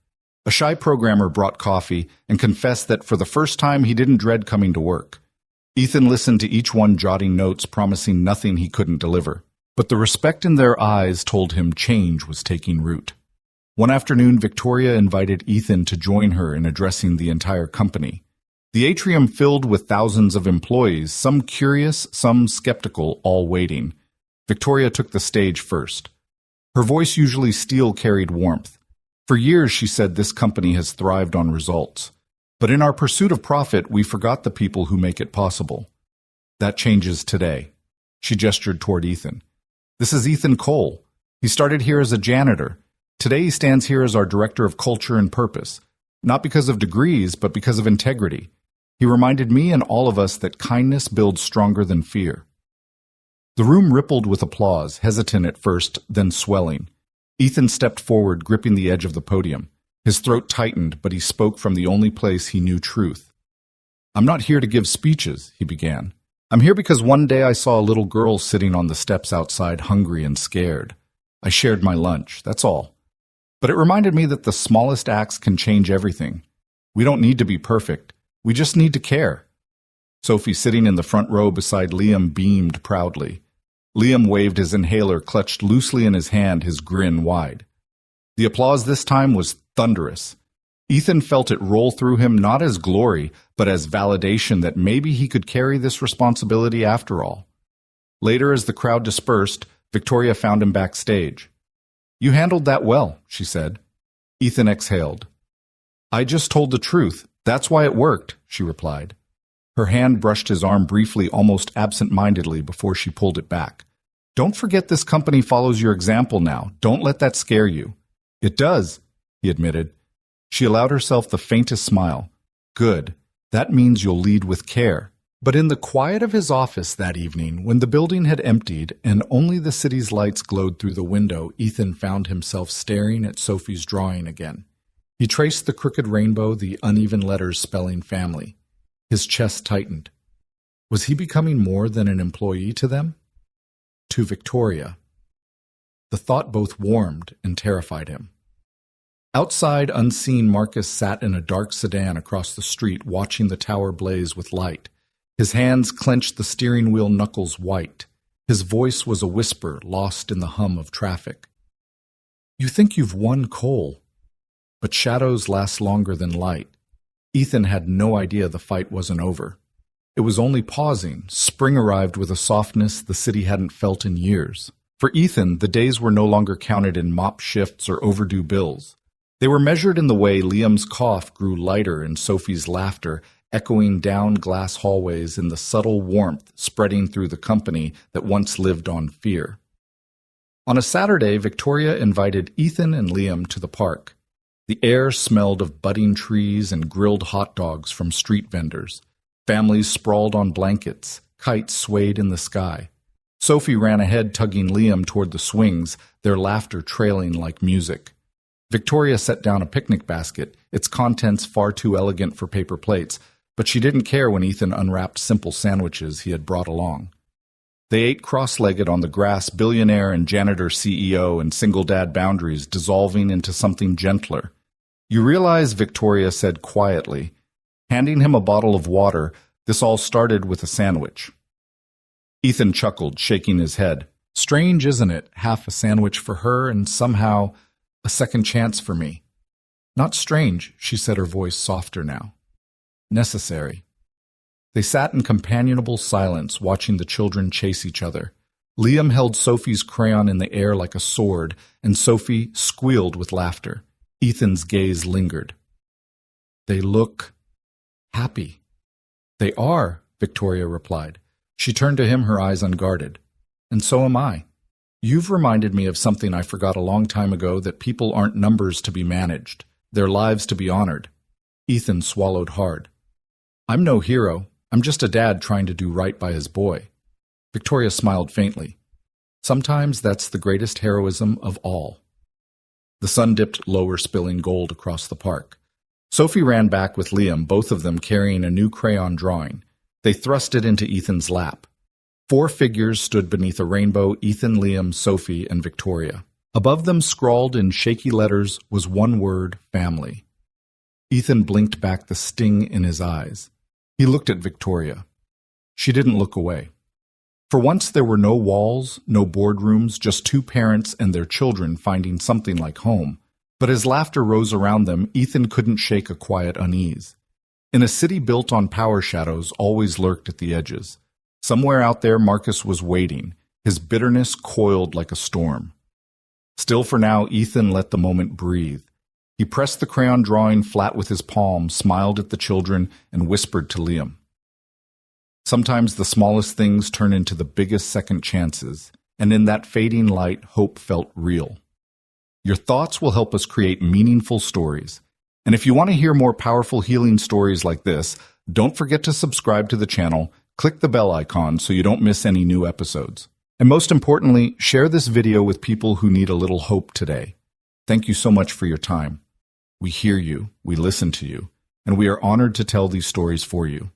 A shy programmer brought coffee and confessed that for the first time he didn't dread coming to work. Ethan listened to each one, jotting notes, promising nothing he couldn't deliver. But the respect in their eyes told him change was taking root. One afternoon, Victoria invited Ethan to join her in addressing the entire company. The atrium filled with thousands of employees, some curious, some skeptical, all waiting. Victoria took the stage first. Her voice, usually steel, carried warmth. For years, she said, this company has thrived on results. But in our pursuit of profit, we forgot the people who make it possible. That changes today. She gestured toward Ethan. This is Ethan Cole. He started here as a janitor. Today he stands here as our Director of Culture and Purpose, not because of degrees, but because of integrity. He reminded me and all of us that kindness builds stronger than fear. The room rippled with applause, hesitant at first, then swelling. Ethan stepped forward, gripping the edge of the podium. His throat tightened, but he spoke from the only place he knew truth. I'm not here to give speeches, he began. I'm here because one day I saw a little girl sitting on the steps outside, hungry and scared. I shared my lunch, that's all. But it reminded me that the smallest acts can change everything. We don't need to be perfect. We just need to care. Sophie, sitting in the front row beside Liam, beamed proudly. Liam waved his inhaler, clutched loosely in his hand, his grin wide. The applause this time was thunderous. Ethan felt it roll through him not as glory, but as validation that maybe he could carry this responsibility after all. Later, as the crowd dispersed, Victoria found him backstage. You handled that well, she said. Ethan exhaled. I just told the truth. That's why it worked, she replied. Her hand brushed his arm briefly, almost absent-mindedly, before she pulled it back. Don't forget this company follows your example now. Don't let that scare you. It does, he admitted. She allowed herself the faintest smile. Good. That means you'll lead with care. But in the quiet of his office that evening, when the building had emptied and only the city's lights glowed through the window, Ethan found himself staring at Sophie's drawing again. He traced the crooked rainbow, the uneven letters spelling family. His chest tightened. Was he becoming more than an employee to them? To Victoria. The thought both warmed and terrified him. Outside, unseen, Marcus sat in a dark sedan across the street, watching the tower blaze with light. His hands clenched the steering wheel knuckles white. His voice was a whisper, lost in the hum of traffic. You think you've won, Cole. But shadows last longer than light. Ethan had no idea the fight wasn't over. It was only pausing. Spring arrived with a softness the city hadn't felt in years. For Ethan, the days were no longer counted in mop shifts or overdue bills. They were measured in the way Liam's cough grew lighter and Sophie's laughter echoing down glass hallways in the subtle warmth spreading through the company that once lived on fear. On a Saturday, Victoria invited Ethan and Liam to the park. The air smelled of budding trees and grilled hot dogs from street vendors. Families sprawled on blankets. Kites swayed in the sky. Sophie ran ahead, tugging Liam toward the swings, their laughter trailing like music. Victoria set down a picnic basket, its contents far too elegant for paper plates, but she didn't care when Ethan unwrapped simple sandwiches he had brought along. They ate cross-legged on the grass, billionaire and janitor CEO and single dad boundaries dissolving into something gentler. "You realize," Victoria said quietly, handing him a bottle of water, "this all started with a sandwich." Ethan chuckled, shaking his head. "Strange, isn't it? Half a sandwich for her and somehow a second chance for me." "Not strange," she said, her voice softer now. "Necessary." They sat in companionable silence, watching the children chase each other. Liam held Sophie's crayon in the air like a sword, and Sophie squealed with laughter. Ethan's gaze lingered. "They look happy." "They are," Victoria replied. She turned to him, her eyes unguarded. "And so am I. You've reminded me of something I forgot a long time ago, that people aren't numbers to be managed. They're lives to be honored." Ethan swallowed hard. "I'm no hero. I'm just a dad trying to do right by his boy." Victoria smiled faintly. "Sometimes that's the greatest heroism of all." The sun dipped lower, spilling gold across the park. Sophie ran back with Liam, both of them carrying a new crayon drawing. They thrust it into Ethan's lap. 4 figures stood beneath a rainbow: Ethan, Liam, Sophie, and Victoria. Above them, scrawled in shaky letters, was one word: family. Ethan blinked back, the sting in his eyes. He looked at Victoria. She didn't look away. For once there were no walls, no boardrooms, just 2 parents and their children finding something like home. But as laughter rose around them, Ethan couldn't shake a quiet unease. In a city built on power, shadows always lurked at the edges. Somewhere out there Marcus was waiting, his bitterness coiled like a storm. Still for now, Ethan let the moment breathe. He pressed the crayon drawing flat with his palm, smiled at the children, and whispered to Liam. Sometimes the smallest things turn into the biggest second chances, and in that fading light, hope felt real. Your thoughts will help us create meaningful stories. And if you want to hear more powerful healing stories like this, don't forget to subscribe to the channel, click the bell icon so you don't miss any new episodes. And most importantly, share this video with people who need a little hope today. Thank you so much for your time. We hear you, we listen to you, and we are honored to tell these stories for you.